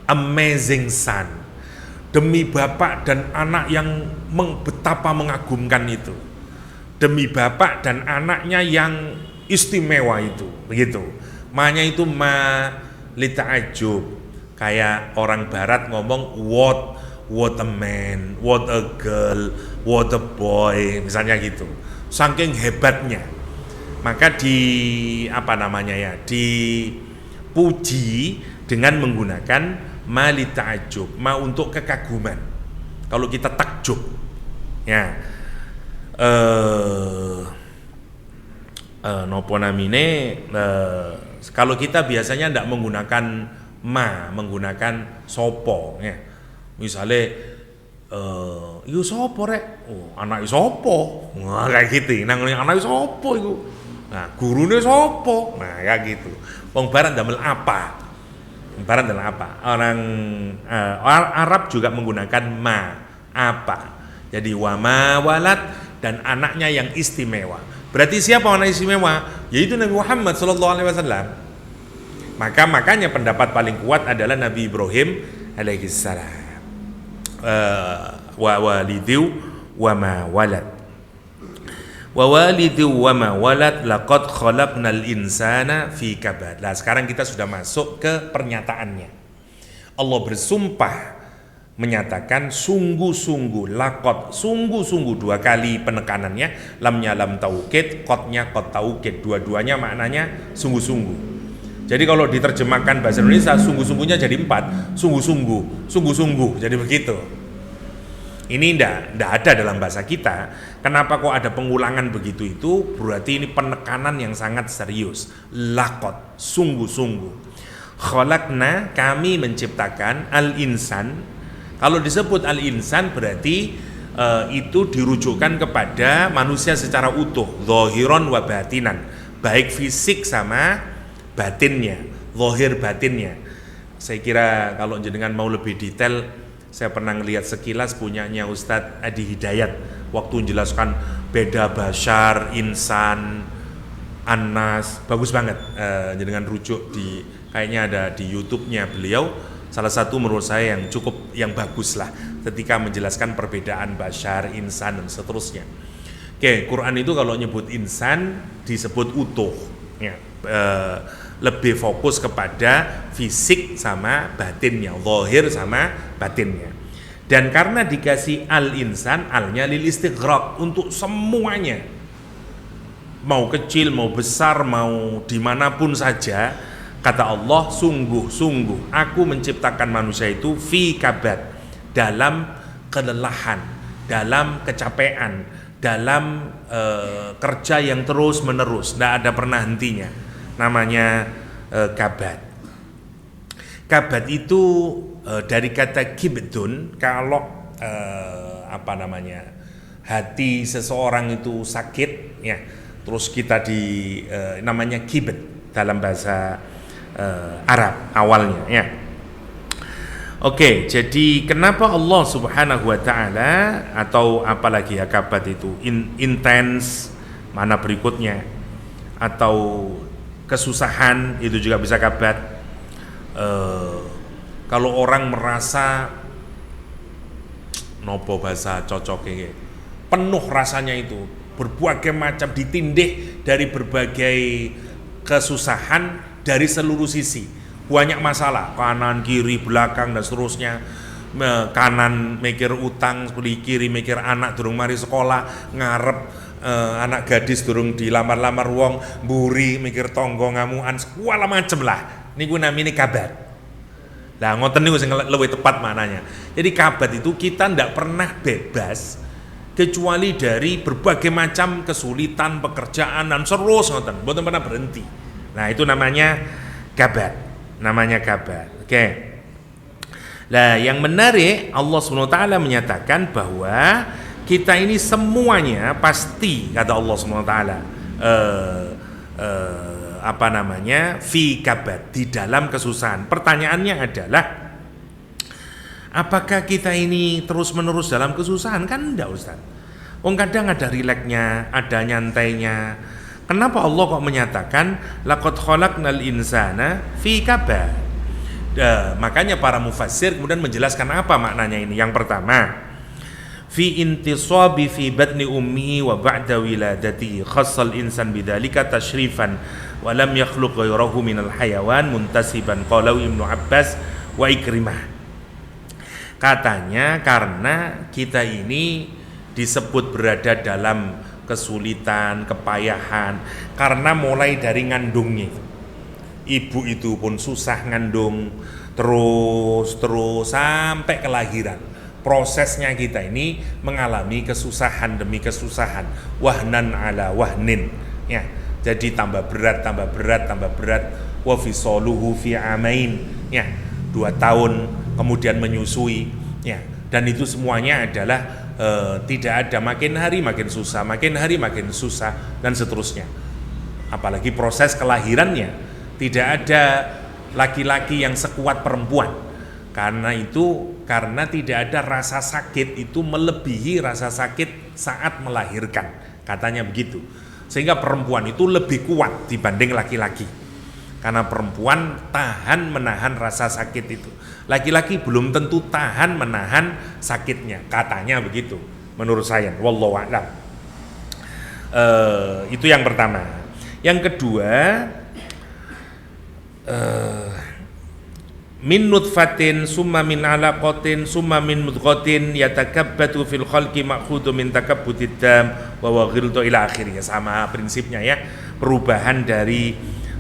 amazing son. Demi bapak dan anak yang betapa mengagumkan itu. Demi bapak dan anaknya yang istimewa itu, begitu. Ma-nya itu ma litta'ajjub. Kayak orang barat ngomong what a man, what a girl, what a boy, misalnya gitu. Saking hebatnya. Maka dipuji dengan menggunakan ma li ta'ajjub, ma untuk kekaguman. Kalau kita takjub. Ya. Nopo namine, kalau kita biasanya tidak menggunakan ma, menggunakan sopo ya. Misalnya iku sopo rek? Oh, anak sopo. Nah, kayak gitu. Nang anak sopo iku? Nah, gurune sopo? Nah, kayak gitu. Wong barat ndamel apa? Barat ndamel apa? Orang Arab juga menggunakan ma, apa. Jadi wa ma walad, dan anaknya yang istimewa. Berarti siapa anak istimewa? Yaitu Nabi Muhammad sallallahu alaihi wasallam. Makanya pendapat paling kuat adalah Nabi Ibrahim alaihi salam. Wa walidu wa ma walad. Wa walidu wa ma walad laqad khalaqnal insana fi kabad. Nah, sekarang kita sudah masuk ke pernyataannya. Allah bersumpah menyatakan sungguh-sungguh, laqad, sungguh-sungguh, dua kali penekanannya, lamnya lam taukid, qadnya qad taukid, dua-duanya maknanya sungguh-sungguh. Jadi kalau diterjemahkan bahasa Indonesia, sungguh-sungguhnya jadi 4, sungguh-sungguh, sungguh-sungguh, jadi begitu. Ini ndak ada dalam bahasa kita. Kenapa kok ada pengulangan begitu itu? Berarti ini penekanan yang sangat serius. Laqad, sungguh-sungguh. Khalaqna, kami menciptakan al-insan. Kalau disebut al-insan berarti itu dirujukkan kepada manusia secara utuh, zahiran wa batinan, baik fisik sama batinnya, zahir batinnya. Saya kira kalau jenengan mau lebih detail, saya pernah lihat sekilas punyanya Ustadz Adi Hidayat waktu menjelaskan beda basyar, insan, anas, bagus banget. Jenengan rujuk di, kayaknya ada di YouTube-nya beliau. Salah satu menurut saya yang bagus lah ketika menjelaskan perbedaan basyar, insan dan seterusnya. Oke, Quran itu kalau nyebut insan disebut utuh, ya. Lebih fokus kepada fisik sama batinnya, zahir sama batinnya. Dan karena dikasih al-insan, alnya lil istighraq, untuk semuanya, mau kecil, mau besar, mau dimanapun saja. Kata Allah, sungguh-sungguh aku menciptakan manusia itu fi kabad, dalam kelelahan, dalam kecapean, dalam kerja yang terus menerus, tidak ada pernah hentinya. Namanya kabad. Kabad itu dari kata kibdun. Kalau hati seseorang itu sakit, ya, terus kita namanya kibet dalam bahasa Arab awalnya ya. Oke, jadi kenapa Allah Subhanahu wa taala atau apalagi ya kabat itu intens, mana berikutnya, atau kesusahan itu juga bisa kabat. Kalau orang merasa nopo bahasa cocoknya penuh rasanya itu berbagai macam ditindih dari berbagai kesusahan dari seluruh sisi, banyak masalah kanan kiri belakang dan seterusnya, kanan mikir utang, kiri mikir anak durung mari sekolah, ngarep anak gadis durung dilamar-lamar wong, mburi mikir tonggo ngamuan segala macem lah niku namine kabat. Lah ngoten niku sing luwih tepat maknanya. Jadi kabat itu kita ndak pernah bebas kecuali dari berbagai macam kesulitan pekerjaan dan terus ngoten, mboten pernah berhenti. Nah, itu namanya kabat. Namanya kabat. Oke. Nah, yang menarik Allah SWT menyatakan bahwa kita ini semuanya pasti, kata Allah SWT, fi kabat, di dalam kesusahan. Pertanyaannya adalah, apakah kita ini terus menerus dalam kesusahan? Kan enggak, Ustaz. Kadang ada rileknya, ada nyantainya. Kenapa Allah kok menyatakan laqad khalaqnal insana fi kabad? Makanya para mufassir kemudian menjelaskan apa maknanya ini. Yang pertama, fi intisabi fi batni ummihi wa ba'da wiladatihi khassal insan bidzalika tashrifan wa lam yakhluq ghayrahu minal hayawan muntasiban qalau Ibnu Abbas wa Ikrimah. Katanya karena kita ini disebut berada dalam kesulitan, kepayahan karena mulai dari ngandungnya. Ibu itu pun susah ngandung terus sampai kelahiran. Prosesnya kita ini mengalami kesusahan demi kesusahan, wahnan ala wahnin ya. Jadi tambah berat, wa fisaluhu fi amain ya, 2 tahun kemudian menyusui ya. Dan itu semuanya adalah tidak ada makin hari makin susah, makin hari makin susah dan seterusnya. Apalagi proses kelahirannya tidak ada laki-laki yang sekuat perempuan. Karena tidak ada rasa sakit itu melebihi rasa sakit saat melahirkan, katanya begitu. Sehingga perempuan itu lebih kuat dibanding laki-laki. Karena perempuan tahan menahan rasa sakit itu. Laki-laki belum tentu tahan menahan sakitnya, katanya begitu menurut saya, wallahu a'lam. Itu yang pertama. Yang kedua, min nutfatin summa min alaqatin summa min mudghatin yatakabbatu fil khalqi ma'khudhu min takabbutid dam wa waghiltu ila akhirnya. Sama prinsipnya ya, perubahan dari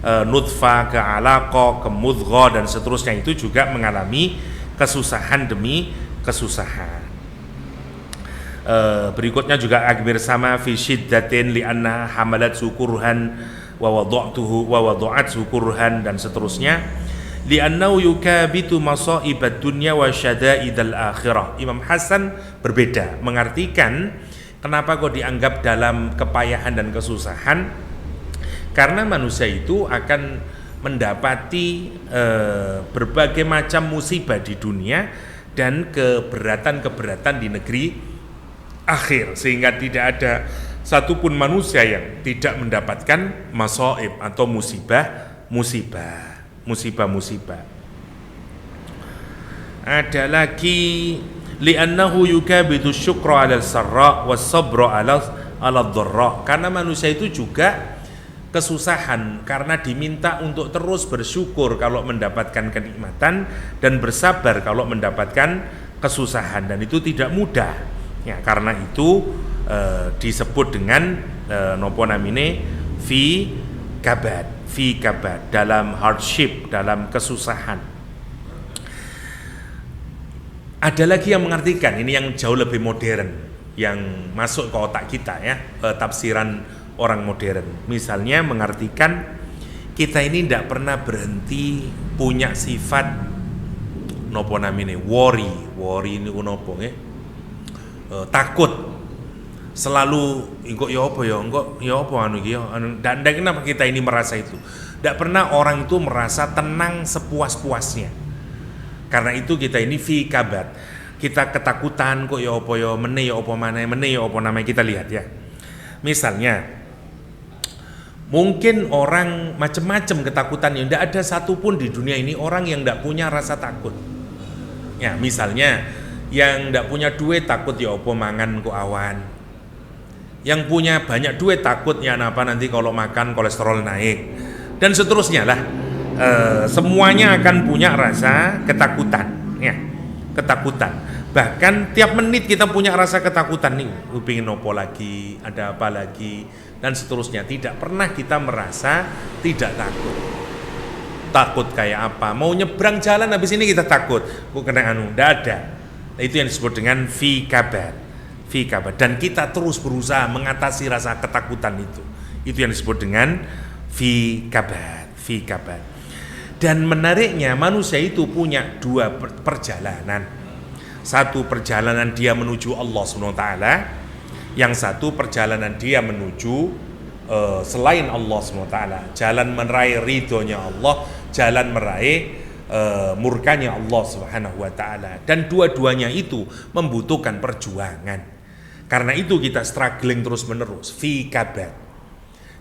nutfah ke alaqah ke mudghah dan seterusnya itu juga mengalami kesusahan demi kesusahan. Berikutnya juga akbir sama fi syiddatin li anna hamalat sukurhan wa wada'at sukurhan dan seterusnya li annahu yukabitu masaibad dunya wa syada'idal akhirah. Imam Hasan berbeda mengartikan kenapa kok dianggap dalam kepayahan dan kesusahan. Karena manusia itu akan mendapati berbagai macam musibah di dunia dan keberatan-keberatan di negeri akhir, sehingga tidak ada satupun manusia yang tidak mendapatkan masaib atau musibah. Ada lagi li'annahu yukabidu syukra 'alal sarra was sabra 'ala dharra. Karena manusia itu juga kesusahan karena diminta untuk terus bersyukur kalau mendapatkan kenikmatan dan bersabar kalau mendapatkan kesusahan, dan itu tidak mudah ya. Karena itu disebut dengan nopo namine fi kabad, dalam hardship, dalam kesusahan. Ada lagi yang mengartikan, ini yang jauh lebih modern, yang masuk ke otak kita ya, tafsiran orang modern. Misalnya mengartikan kita ini tidak pernah berhenti punya sifat worry ini nopo ya, takut selalu kok ya apa ya, kok ya apa anu iki ya. Dan kenapa kita ini merasa itu? Tidak pernah orang itu merasa tenang sepuas-puasnya. Karena itu kita ini fi kabat. Kita ketakutan kok ya apa ya, meneh ya apa maneh, meneh ya apa namanya, kita lihat ya. Misalnya mungkin orang macam-macam ketakutan yang tidak ada satupun di dunia ini orang yang tidak punya rasa takut. Ya, misalnya yang tidak punya duit takut ya apa mangan kok awan. Yang punya banyak duit takut ya apa nanti kalau makan kolesterol naik. Dan seterusnya lah. Semuanya akan punya rasa ketakutan, ya. Ketakutan. Bahkan tiap menit kita punya rasa ketakutan nih. Pingin opo lagi, ada apa lagi, dan seterusnya. Tidak pernah kita merasa tidak takut. Takut kayak apa? Mau nyebrang jalan habis ini kita takut. Kok kena anu? Tidak ada. Nah, itu yang disebut dengan fi kabar. Fi kabar. Dan kita terus berusaha mengatasi rasa ketakutan itu. Itu yang disebut dengan fi kabar. Fi kabar. Dan menariknya manusia itu punya dua perjalanan. Satu perjalanan dia menuju Allah SWT, yang satu perjalanan dia menuju selain Allah SWT. Jalan meraih ridhonya Allah, jalan meraih murkanya Allah Subhanahu wa taala. Dan dua-duanya itu membutuhkan perjuangan. Karena itu kita struggling terus menerus fi kabar.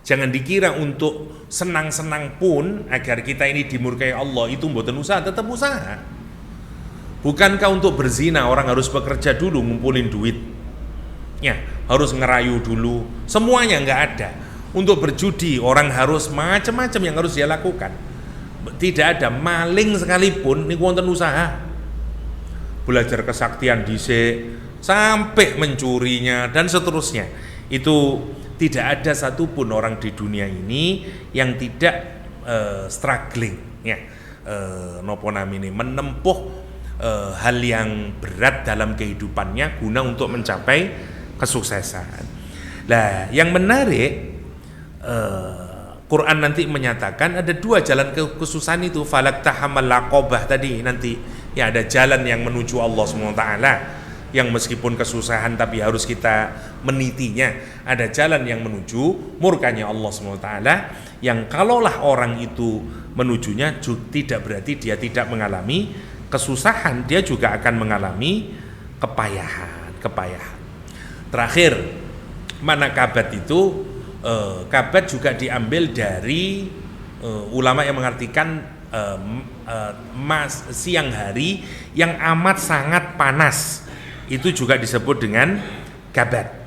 Jangan dikira untuk senang-senang pun agar kita ini dimurkai Allah itu mboten usaha, tetap usaha. Bukankah untuk berzina orang harus bekerja dulu ngumpulin duit? Ya, harus ngerayu dulu. Semuanya nggak ada. Untuk berjudi orang harus macam-macam yang harus dia lakukan. Tidak ada maling sekalipun ini wonten usaha. Belajar kesaktian dhisik sampai mencurinya dan seterusnya. Itu tidak ada satupun orang di dunia ini yang tidak struggling, ya, nopo namine, menempuh hal yang berat dalam kehidupannya guna untuk mencapai kesuksesan. Nah, yang menarik, Quran nanti menyatakan ada dua jalan kesusahan itu, falak tahamal laqabah tadi nanti, ya, ada jalan yang menuju Allah SWT yang meskipun kesusahan tapi harus kita menitinya. Ada jalan yang menuju murkanya Allah SWT yang kalaulah orang itu menujunya tidak berarti dia tidak mengalami kesusahan, dia juga akan mengalami kepayahan. Terakhir, mana kabat itu? Kabat juga diambil dari ulama yang mengartikan siang hari yang amat sangat panas. Itu juga disebut dengan kabat.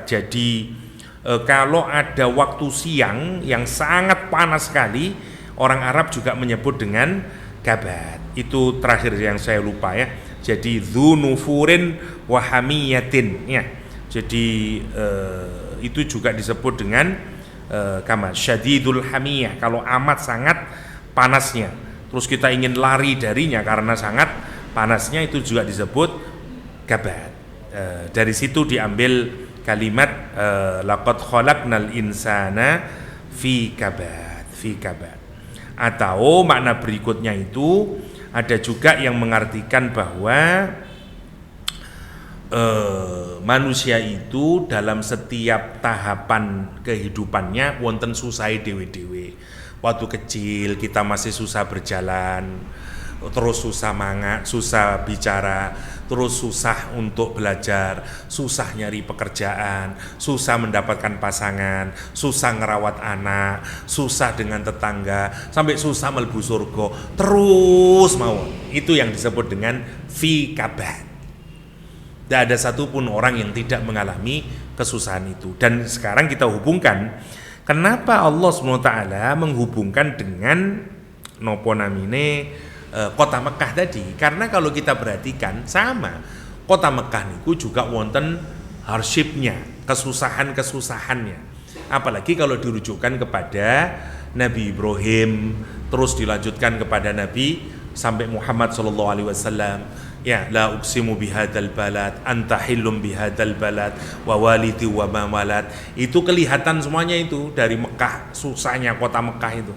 Jadi kalau ada waktu siang yang sangat panas sekali, orang Arab juga menyebut dengan kabat. Itu terakhir yang saya lupa, ya. Jadi dzunufurin wahamiyatin, ya. Jadi itu juga disebut dengan kama syadidul hamiyah, kalau amat sangat panasnya. Terus kita ingin lari darinya karena sangat panasnya, itu juga disebut kabat. Dari situ diambil kalimat laqad khalaqnal insana fi kabat. Atau makna berikutnya itu ada juga yang mengartikan bahwa manusia itu dalam setiap tahapan kehidupannya wonten susah dewe-dewe. Waktu kecil kita masih susah berjalan, terus susah mangan, susah bicara, terus susah untuk belajar, susah nyari pekerjaan, susah mendapatkan pasangan, susah ngerawat anak, susah dengan tetangga, sampai susah mlebu surga, terus mawon. Itu yang disebut dengan fi kabat. Tidak ada satupun orang yang tidak mengalami kesusahan itu. Dan sekarang kita hubungkan, kenapa Allah SWT menghubungkan dengan nopo namine kota Mekah tadi? Karena kalau kita perhatikan sama, kota Mekah niku juga wonten hardshipnya, kesusahannya. Apalagi kalau dirujukkan kepada Nabi Ibrahim, terus dilanjutkan kepada Nabi sampai Muhammad SAW. Ya, la uqsimu bihadzal balad anta hillum bihadzal balad wa walidi wa ma walad. Itu kelihatan semuanya itu dari Mekah, susahnya kota Mekah itu.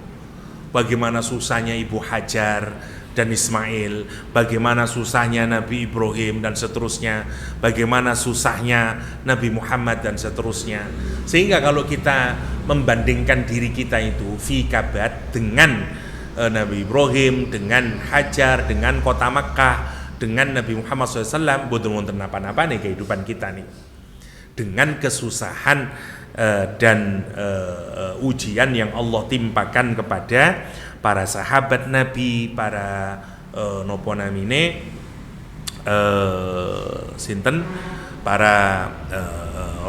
Bagaimana susahnya Ibu Hajar dan Ismail, bagaimana susahnya Nabi Ibrahim dan seterusnya, bagaimana susahnya Nabi Muhammad dan seterusnya. Sehingga kalau kita membandingkan diri kita itu fi kabat dengan Nabi Ibrahim, dengan Hajar, dengan kota Makkah, dengan Nabi Muhammad SAW, boten-boten napa-napa nih kehidupan kita nih. Dengan kesusahan dan ujian yang Allah timpakan kepada para sahabat Nabi, para nopo namine sinten, para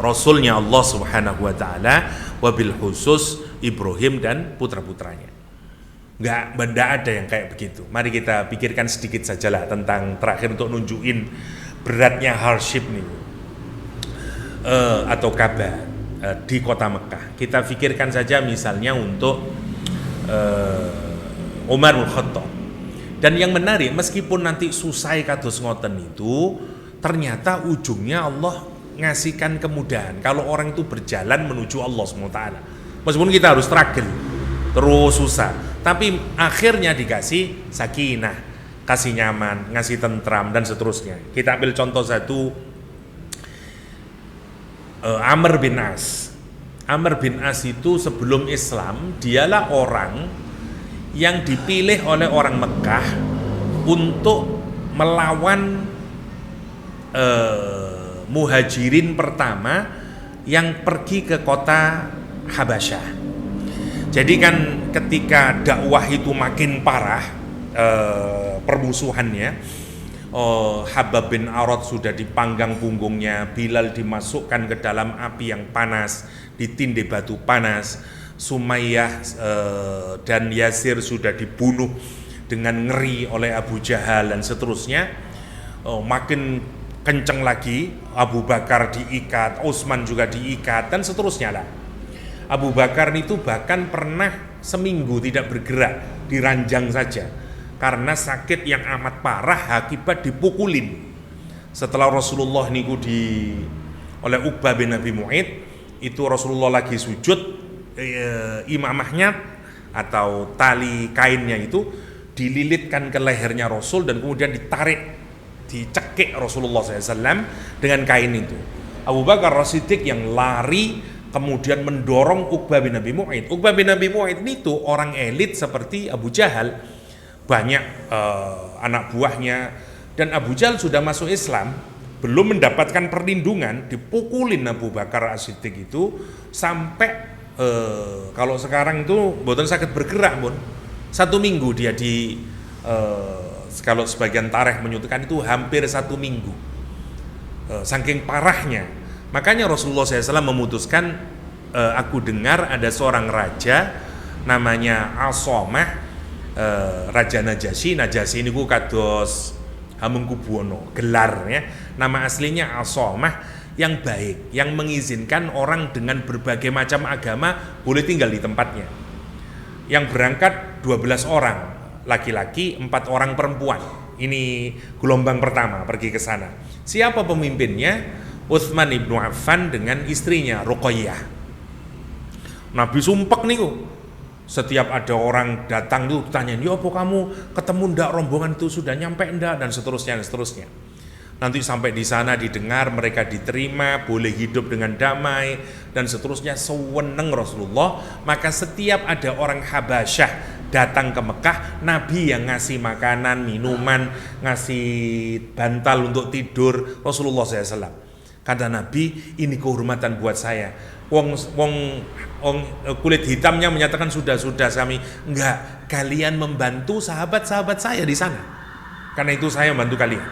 rasulnya Allah Subhanahu wa taala, wabil khusus Ibrahim dan putra-putranya. Nggak ada yang kayak begitu. Mari kita pikirkan sedikit sajalah tentang terakhir untuk nunjukin beratnya hardship nih atau kabar di kota Mekah. Kita pikirkan saja misalnya untuk Umar bin Khattab. Dan yang menarik, meskipun nanti susah kados ngoten itu, ternyata ujungnya Allah ngasihkan kemudahan kalau orang itu berjalan menuju Allah SWT. Meskipun kita harus struggle terus susah, tapi akhirnya dikasih sakinah, kasih nyaman, ngasih tentram dan seterusnya. Kita ambil contoh satu, Amr bin As. Amr bin As itu sebelum Islam dialah orang yang dipilih oleh orang Mekah untuk melawan muhajirin pertama yang pergi ke kota Habasyah. Jadi kan ketika dakwah itu makin parah permusuhannya, Habab bin Arad sudah dipanggang punggungnya, Bilal dimasukkan ke dalam api yang panas, ditindih batu panas, Sumayyah dan Yasir sudah dibunuh dengan ngeri oleh Abu Jahal dan seterusnya. Makin kenceng lagi, Abu Bakar diikat, Utsman juga diikat dan seterusnya lah. Abu Bakar itu bahkan pernah seminggu tidak bergerak, diranjang saja karena sakit yang amat parah akibat dipukulin. Setelah Rasulullah niku oleh Uqbah bin Abi Mu'aid, itu Rasulullah lagi sujud, imamahnya atau tali kainnya itu dililitkan ke lehernya Rasul dan kemudian ditarik, dicekik Rasulullah SAW dengan kain itu. Abu Bakar As-Siddiq yang lari kemudian mendorong Uqbah bin Abi Mu'aid. Uqbah bin Abi Mu'aid itu orang elit seperti Abu Jahal, banyak anak buahnya, dan Abu Jahal sudah masuk Islam, belum mendapatkan perlindungan, dipukulin Abu Bakar As-Siddiq itu sampai kalau sekarang itu mboten sakit bergerak pun. 1 minggu dia kalau sebagian tarikh menyebutkan itu hampir 1 minggu, saking parahnya. Makanya Rasulullah SAW memutuskan, aku dengar ada seorang raja namanya Asomah, Raja Najasyi. Najasyi ini ku kados Hamengkubuwono gelarnya, nama aslinya Asomah, yang baik, yang mengizinkan orang dengan berbagai macam agama boleh tinggal di tempatnya. Yang berangkat 12 orang laki-laki, 4 orang perempuan. Ini gelombang pertama pergi ke sana. Siapa pemimpinnya? Utsman ibnu Affan dengan istrinya Ruqayyah. Nabi sumpek niku. Setiap ada orang datang tuh tanyain, "Ya apa kamu ketemu ndak rombongan itu sudah nyampe ndak?" dan seterusnya dan seterusnya. Nanti sampai di sana didengar, mereka diterima, boleh hidup dengan damai dan seterusnya, seweneng Rasulullah. Maka setiap ada orang Habasyah datang ke Mekah, Nabi yang ngasih makanan, minuman, ngasih bantal untuk tidur Rasulullah SAW. Kata Nabi, ini kehormatan buat saya. Wong kulit hitamnya menyatakan sudah kami. Enggak, kalian membantu sahabat-sahabat saya di sana. Karena itu saya membantu kalian.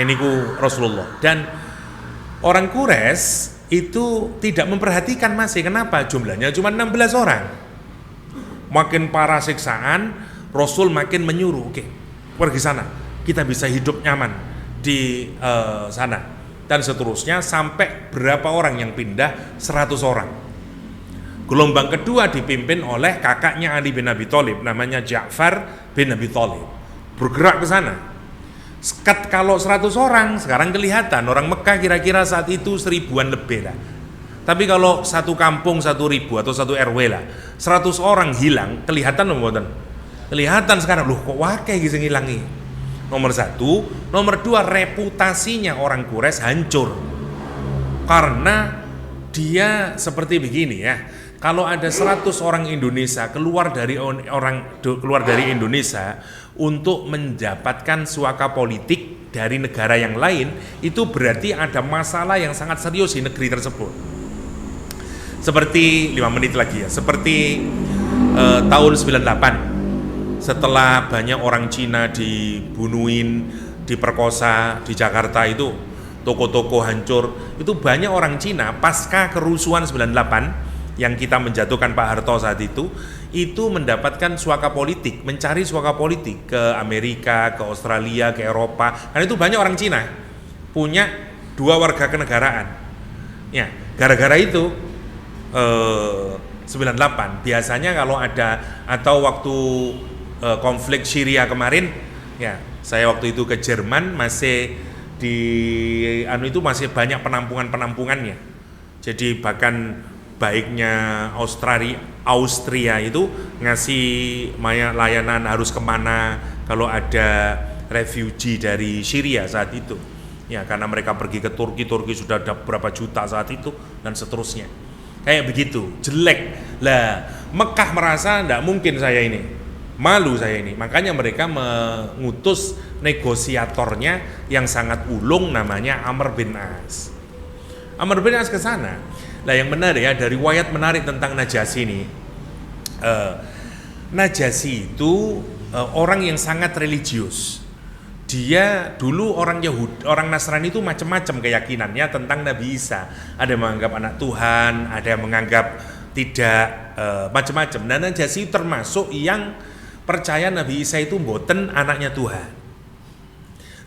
Ini ku Rasulullah. Dan orang Quraisy itu tidak memperhatikan masih. Kenapa? Jumlahnya cuma 16 orang. Makin parah siksaan, Rasul makin menyuruh, oke, pergi sana, kita bisa hidup nyaman di sana. Dan seterusnya sampai berapa orang yang pindah? 100 orang. Gelombang kedua dipimpin oleh kakaknya Ali bin Abi Thalib, namanya Ja'far bin Abi Thalib. Bergerak ke sana. Kalau 100 orang sekarang kelihatan, orang Mekah kira-kira saat itu 1000-an lebih lah. Tapi kalau satu kampung 1000 atau 1 RW lah, 100 orang hilang kelihatan, Kelihatan sekarang, loh kok wakai gitu ngilangi. Nomor satu, nomor dua, reputasinya orang Quraisy hancur. Karena dia seperti begini ya. Kalau ada 100 orang Indonesia keluar dari Indonesia untuk mendapatkan suaka politik dari negara yang lain, itu berarti ada masalah yang sangat serius di negeri tersebut. Seperti 5 menit lagi ya, seperti tahun 98 setelah banyak orang Cina dibunuhin, diperkosa di Jakarta, itu toko-toko hancur, itu banyak orang Cina pasca kerusuhan 98 yang kita menjatuhkan Pak Harto saat itu mendapatkan suaka politik, mencari suaka politik ke Amerika, ke Australia, ke Eropa. Karena itu banyak orang Cina punya 2 warga kenegaraan ya, gara-gara itu 98 biasanya kalau ada, atau waktu konflik Syria kemarin ya, saya waktu itu ke Jerman, masih di itu masih banyak penampungannya. Jadi bahkan baiknya Austria itu ngasih layanan harus kemana kalau ada refugee dari Syria saat itu ya, karena mereka pergi ke Turki sudah ada berapa juta saat itu dan seterusnya. Kayak begitu, jelek lah. Mekah merasa tidak mungkin saya ini, malu saya ini, makanya mereka mengutus negosiatornya yang sangat ulung namanya Amr bin As. Amr bin As ke sana. Nah yang menarik ya, dari riwayat menarik tentang Najasyi ini, Najasyi itu orang yang sangat religius. Dia dulu orang Yahudi, orang Nasrani itu macam-macam keyakinannya tentang Nabi Isa. Ada yang menganggap anak Tuhan, ada yang menganggap tidak, macam-macam. Dan Najasyi termasuk yang percaya Nabi Isa itu mboten anaknya Tuhan.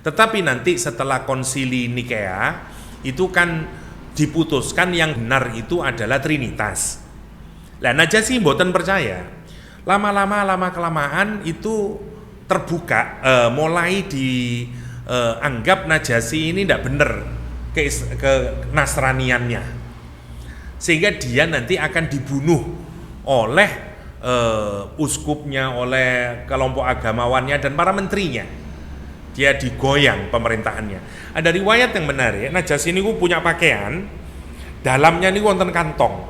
Tetapi nanti setelah konsili Nikea itu kan diputuskan yang benar itu adalah Trinitas. Nah Najasyi mboten percaya. Lama kelamaan itu terbuka, mulai dianggap Najasyi ini tidak benar ke Nasraniannya, sehingga dia nanti akan dibunuh oleh uskupnya, oleh kelompok agamawannya dan para menterinya. Dia digoyang pemerintahannya. Ada riwayat yang menarik, Najasyi ini punya pakaian, dalamnya ini wonten kantong.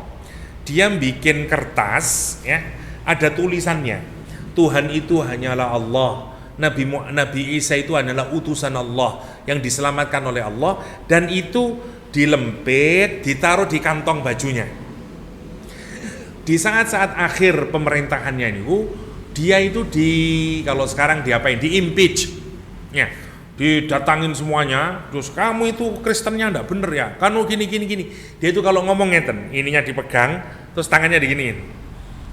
Dia bikin kertas ya, ada tulisannya, Tuhan itu hanyalah Allah, Nabi Isa itu adalah utusan Allah yang diselamatkan oleh Allah, dan itu dilempit, ditaruh di kantong bajunya. Di saat-saat akhir pemerintahannya ini, dia itu kalau sekarang diapain? Di-impeach. Ya, didatangin semuanya, terus kamu itu Kristennya enggak bener ya, kamu gini. Dia itu kalau ngomong ngeten, ininya dipegang, terus tangannya diginiin.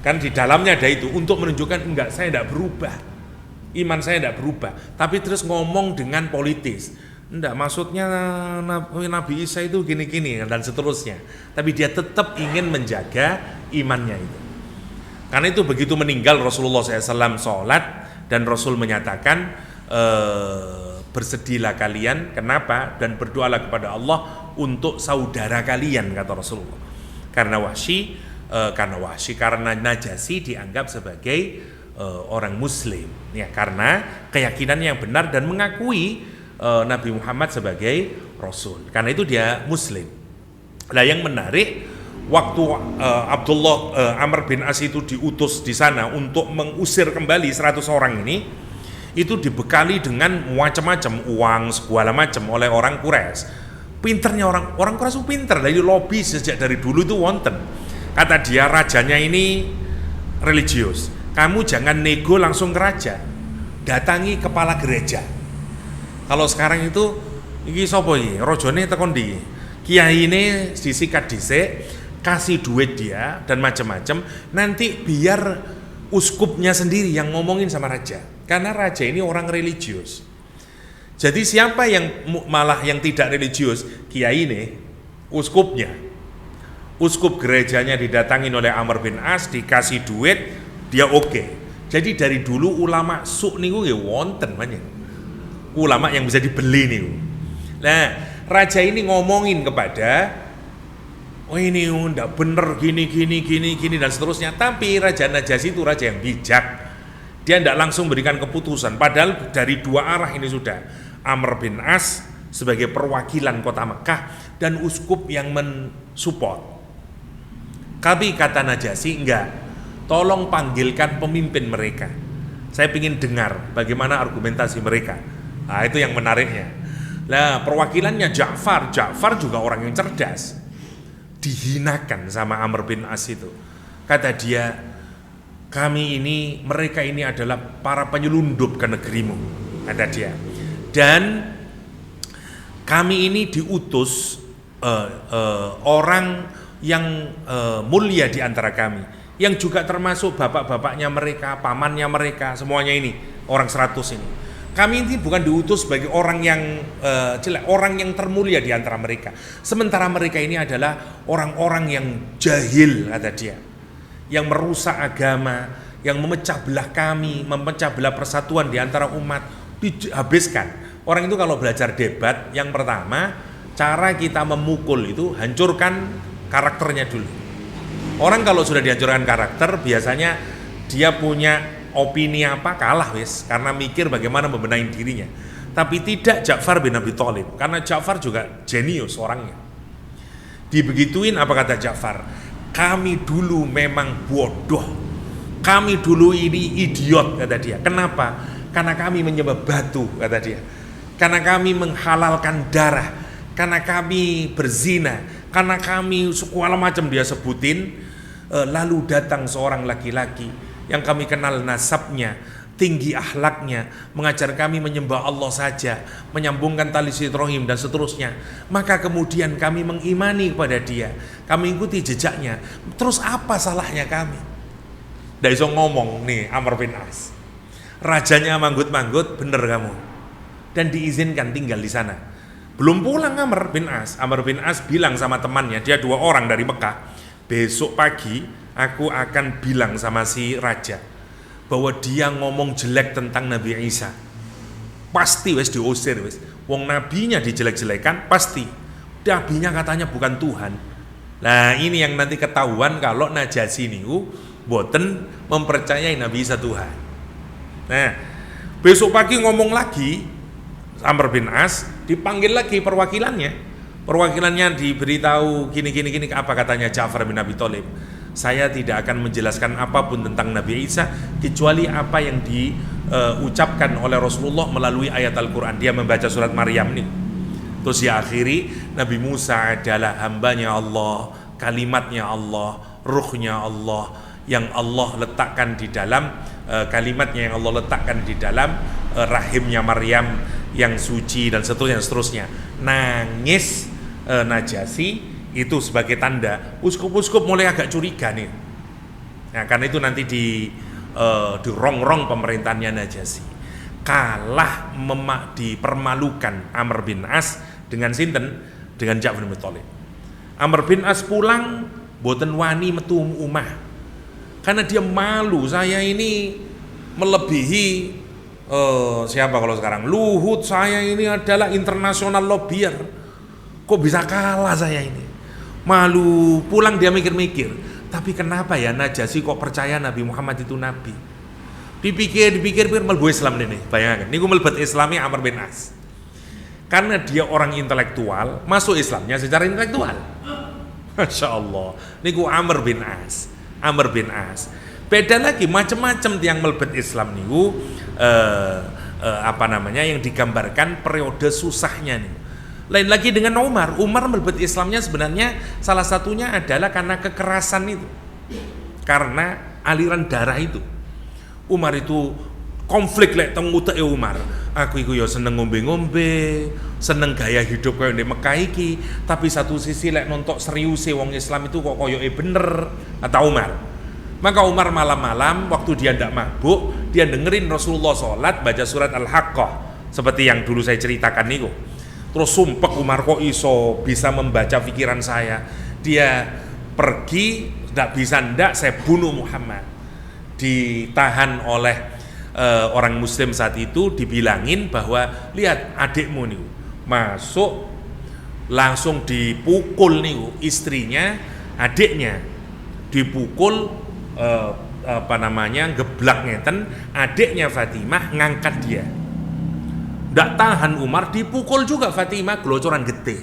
Kan di dalamnya ada itu untuk menunjukkan enggak, saya enggak berubah, iman saya enggak berubah, tapi terus ngomong dengan politis. Enggak, maksudnya Nabi Isa itu gini dan seterusnya. Tapi dia tetap ingin menjaga imannya itu. Karena itu begitu meninggal Rasulullah SAW sholat, dan Rasul menyatakan, bersedihlah kalian, kenapa? Dan berdoalah kepada Allah untuk saudara kalian, kata Rasulullah. Karena Najasyi dianggap sebagai orang Muslim, ya, karena keyakinan yang benar dan mengakui Nabi Muhammad sebagai Rasul. Karena itu dia Muslim. Nah yang menarik, waktu Amr bin As itu diutus di sana untuk mengusir kembali 100 orang ini, itu dibekali dengan macam-macam uang segala macam oleh orang Quraisy. Pinternya orang Quraisy itu pinter, dari lobby sejak dari dulu itu wonten. Kata dia, rajanya ini religius, kamu jangan nego langsung ke raja, datangi kepala gereja. Kalau sekarang itu iki sapa iki? Rajane tekon ndi? Kiai ini disikat dhisik, kasih duit dia dan macam-macam, nanti biar uskupnya sendiri yang ngomongin sama raja. Karena raja ini orang religius. Jadi siapa yang malah yang tidak religius? Kiai ini, uskupnya. Uskup gerejanya didatangin oleh Amr bin As, dikasih duit, dia oke. Jadi dari dulu ulama suk niku nggih wonten banyak. Ulama yang bisa dibeli niku. Nah, raja ini ngomongin kepada, oh ini enggak bener gini dan seterusnya. Tapi Raja Najasyi itu raja yang bijak. Dia tidak langsung berikan keputusan, padahal dari dua arah ini sudah. Amr bin As sebagai perwakilan kota Mekah dan uskup yang mensupport. Tapi kata Najasyi, enggak, tolong panggilkan pemimpin mereka. Saya ingin dengar bagaimana argumentasi mereka. Nah, itu yang menariknya. Nah, perwakilannya Ja'far juga orang yang cerdas. Dihinakan sama Amr bin As itu. Kata dia, mereka ini adalah para penyelundup ke negerimu, kata dia. Dan kami ini diutus orang yang mulia di antara kami, yang juga termasuk bapak-bapaknya mereka, pamannya mereka, semuanya ini orang 100 ini. Kami ini bukan diutus sebagai orang yang jelek, orang yang termulia di antara mereka. Sementara mereka ini adalah orang-orang yang jahil, kata dia, yang merusak agama, yang memecah belah kami, memecah belah persatuan di antara umat, dihabiskan. Orang itu kalau belajar debat, yang pertama, cara kita memukul itu hancurkan karakternya dulu. Orang kalau sudah dihancurkan karakter, biasanya dia punya opini apa, kalah wis, karena mikir bagaimana membenahi dirinya. Tapi tidak Ja'far bin Abi Thalib, karena Ja'far juga jenius orangnya. Dibegituin, apa kata Ja'far? Kami dulu memang bodoh, kami dulu ini idiot, kata dia. Kenapa? Karena kami menyembah batu, kata dia. Karena kami menghalalkan darah, karena kami berzina, karena kami segala macam dia sebutin. Lalu datang seorang laki-laki yang kami kenal nasabnya, tinggi akhlaknya, mengajar kami menyembah Allah saja, menyambungkan tali silaturahim dan seterusnya. Maka kemudian kami mengimani kepada dia, kami ikuti jejaknya. Terus apa salahnya kami? Ndak iso ngomong nih Amr bin As. Rajanya manggut-manggut, bener kamu. Dan diizinkan tinggal di sana. Belum pulang Amr bin As. Amr bin As bilang sama temannya, dia 2 orang dari Mekah, besok pagi aku akan bilang sama si raja bahwa dia ngomong jelek tentang Nabi Isa. Pasti wes diusir wes. Wong nabinya dijelek-jelekan pasti. Nabinya katanya bukan Tuhan. Nah, ini yang nanti ketahuan kalau Najasyi niku boten mempercayai Nabi Isa Tuhan. Nah, besok pagi ngomong lagi, Amr bin As dipanggil lagi perwakilannya. Perwakilannya diberitahu gini, apa katanya Ja'far bin Abi Thalib? Saya tidak akan menjelaskan apapun tentang Nabi Isa kecuali apa yang diucapkan oleh Rasulullah melalui ayat Al-Quran. Dia membaca surat Maryam nih. Terus ya akhiri, Nabi Musa adalah hambanya Allah, kalimatnya Allah, ruhnya Allah, yang Allah letakkan di dalam kalimatnya yang Allah letakkan di dalam rahimnya Maryam yang suci dan seterusnya. Nangis Najasyi itu sebagai tanda. Uskup-uskup mulai agak curiga nih. Nah, karena itu nanti dirongrong pemerintahannya Najasyi. Kalah dipermalukan Amr bin As dengan sinten? Dengan Ja'far bin Thalib. Amr bin As pulang boten wani metu omah. Karena dia malu, saya ini melebihi siapa kalau sekarang? Luhut, saya ini adalah internasional lobbyer. Kok bisa kalah saya ini? Malu, pulang dia mikir-mikir. Tapi kenapa ya Najasyi kok percaya Nabi Muhammad itu Nabi? Dipikir mlebu Islam ini. Bayangkan, niku mlebet Islamnya Amr bin As. Karena dia orang intelektual, masuk Islamnya secara intelektual. Masya Allah. Niku Amr bin As. Beda lagi macam-macam yang melebet Islam niku yang digambarkan periode susahnya nih. Lain lagi dengan Umar melebet Islamnya sebenarnya salah satunya adalah karena kekerasan itu. Karena aliran darah itu. Umar itu konflik lek teng uteke Umar. Aku iku ya seneng ngombe-ngombe, seneng gaya hidup kaya ndek Mekah iki, tapi satu sisi lek nontok seriuse wong Islam itu kok koyoke bener, kata Umar. Maka Umar malam-malam waktu dia ndak mabuk, dia dengerin Rasulullah sholat baca surat Al-Haqqah seperti yang dulu saya ceritakan niku. Terus sumpek Umar, kok iso bisa membaca pikiran saya. Dia pergi, ndak saya bunuh Muhammad. Ditahan oleh orang muslim saat itu, dibilangin bahwa lihat adikmu nih masuk langsung dipukul nih istrinya, adiknya dipukul geblak ngeten, adiknya Fatimah ngangkat dia. Ndak tahan Umar, dipukul juga Fatimah gelocoran getih.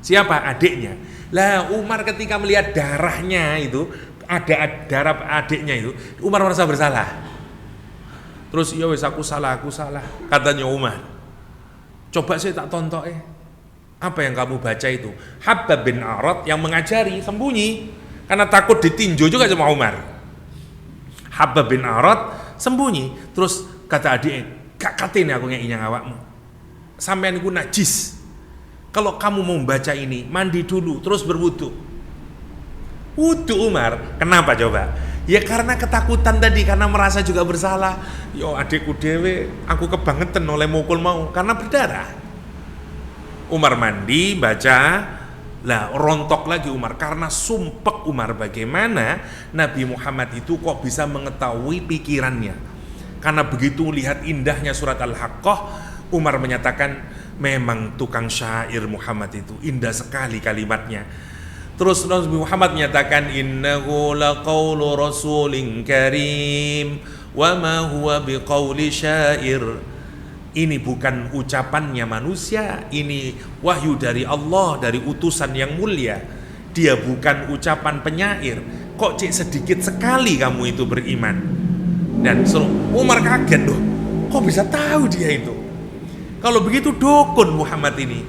Siapa? Adiknya. Lah Umar ketika melihat darahnya itu, ada darah adiknya itu, Umar merasa bersalah. Terus ya wis aku salah, katanya Umar. Coba saya tak tontok apa yang kamu baca itu? Habbab bin Arad yang mengajari sembunyi karena takut ditinju juga sama Umar. Habbab bin Arad sembunyi, terus kata adiknya, gak katene aku ngeki nyang awakmu. Sampean iku najis. Kalau kamu mau baca ini, mandi dulu terus berwudu. Wudu Umar. Kenapa coba? Ya karena ketakutan tadi, karena merasa juga bersalah. Yo adikku dewe, aku kebangetan oleh mukul mau karena berdarah. Umar mandi, baca, lah rontok lagi Umar karena sumpek Umar bagaimana Nabi Muhammad itu kok bisa mengetahui pikirannya. Karena begitu lihat indahnya surat Al-Haqqah, Umar menyatakan memang tukang syair Muhammad itu indah sekali kalimatnya. Terus Nabi Muhammad menyatakan innahu laqaulu rasulin karim wa ma huwa biqauli syair. Ini bukan ucapannya manusia, ini wahyu dari Allah, dari utusan yang mulia. Dia bukan ucapan penyair. Kok cik sedikit sekali kamu itu beriman? Dan Umar kaget loh, kok bisa tahu dia itu? Kalau begitu dukun Muhammad ini.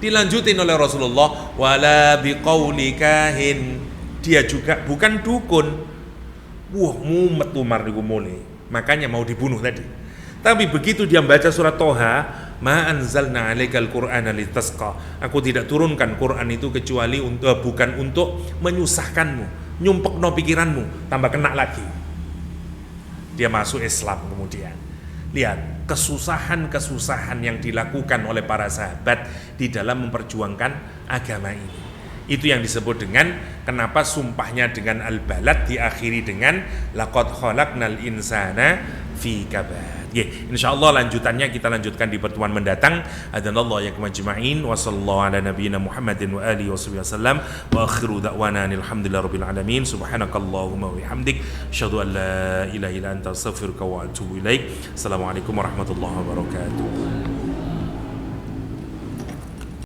Dilanjutin oleh Rasulullah, wala biqauli kahin. Dia juga bukan dukun. Wah, mumet Umar niku mulai. Makanya mau dibunuh tadi. Tapi begitu dia membaca surat Toha, ma anzalna 'alaikal qur'ana litasqa. Aku tidak turunkan Quran itu kecuali bukan untuk menyusahkanmu, nyumpekno pikiranmu, tambah kena lagi. Dia masuk Islam kemudian. Lihat kesusahan-kesusahan yang dilakukan oleh para sahabat di dalam memperjuangkan agama ini. Itu yang disebut dengan kenapa sumpahnya dengan al-balad diakhiri dengan laqad khalaqnal insana fi kabad. Insyaallah lanjutannya kita lanjutkan di pertemuan mendatang. Adanallahu ya majma'in wa sallallahu ala nabiyyina Muhammadin wa alihi wasallam wa akhiru da'wana alhamdulillahirabbil alamin. Subhanakallahumma wa bihamdik asyhadu an la ilaha illa anta astaghfiruka wa atubu ilaik. Assalamualaikum warahmatullahi wabarakatuh.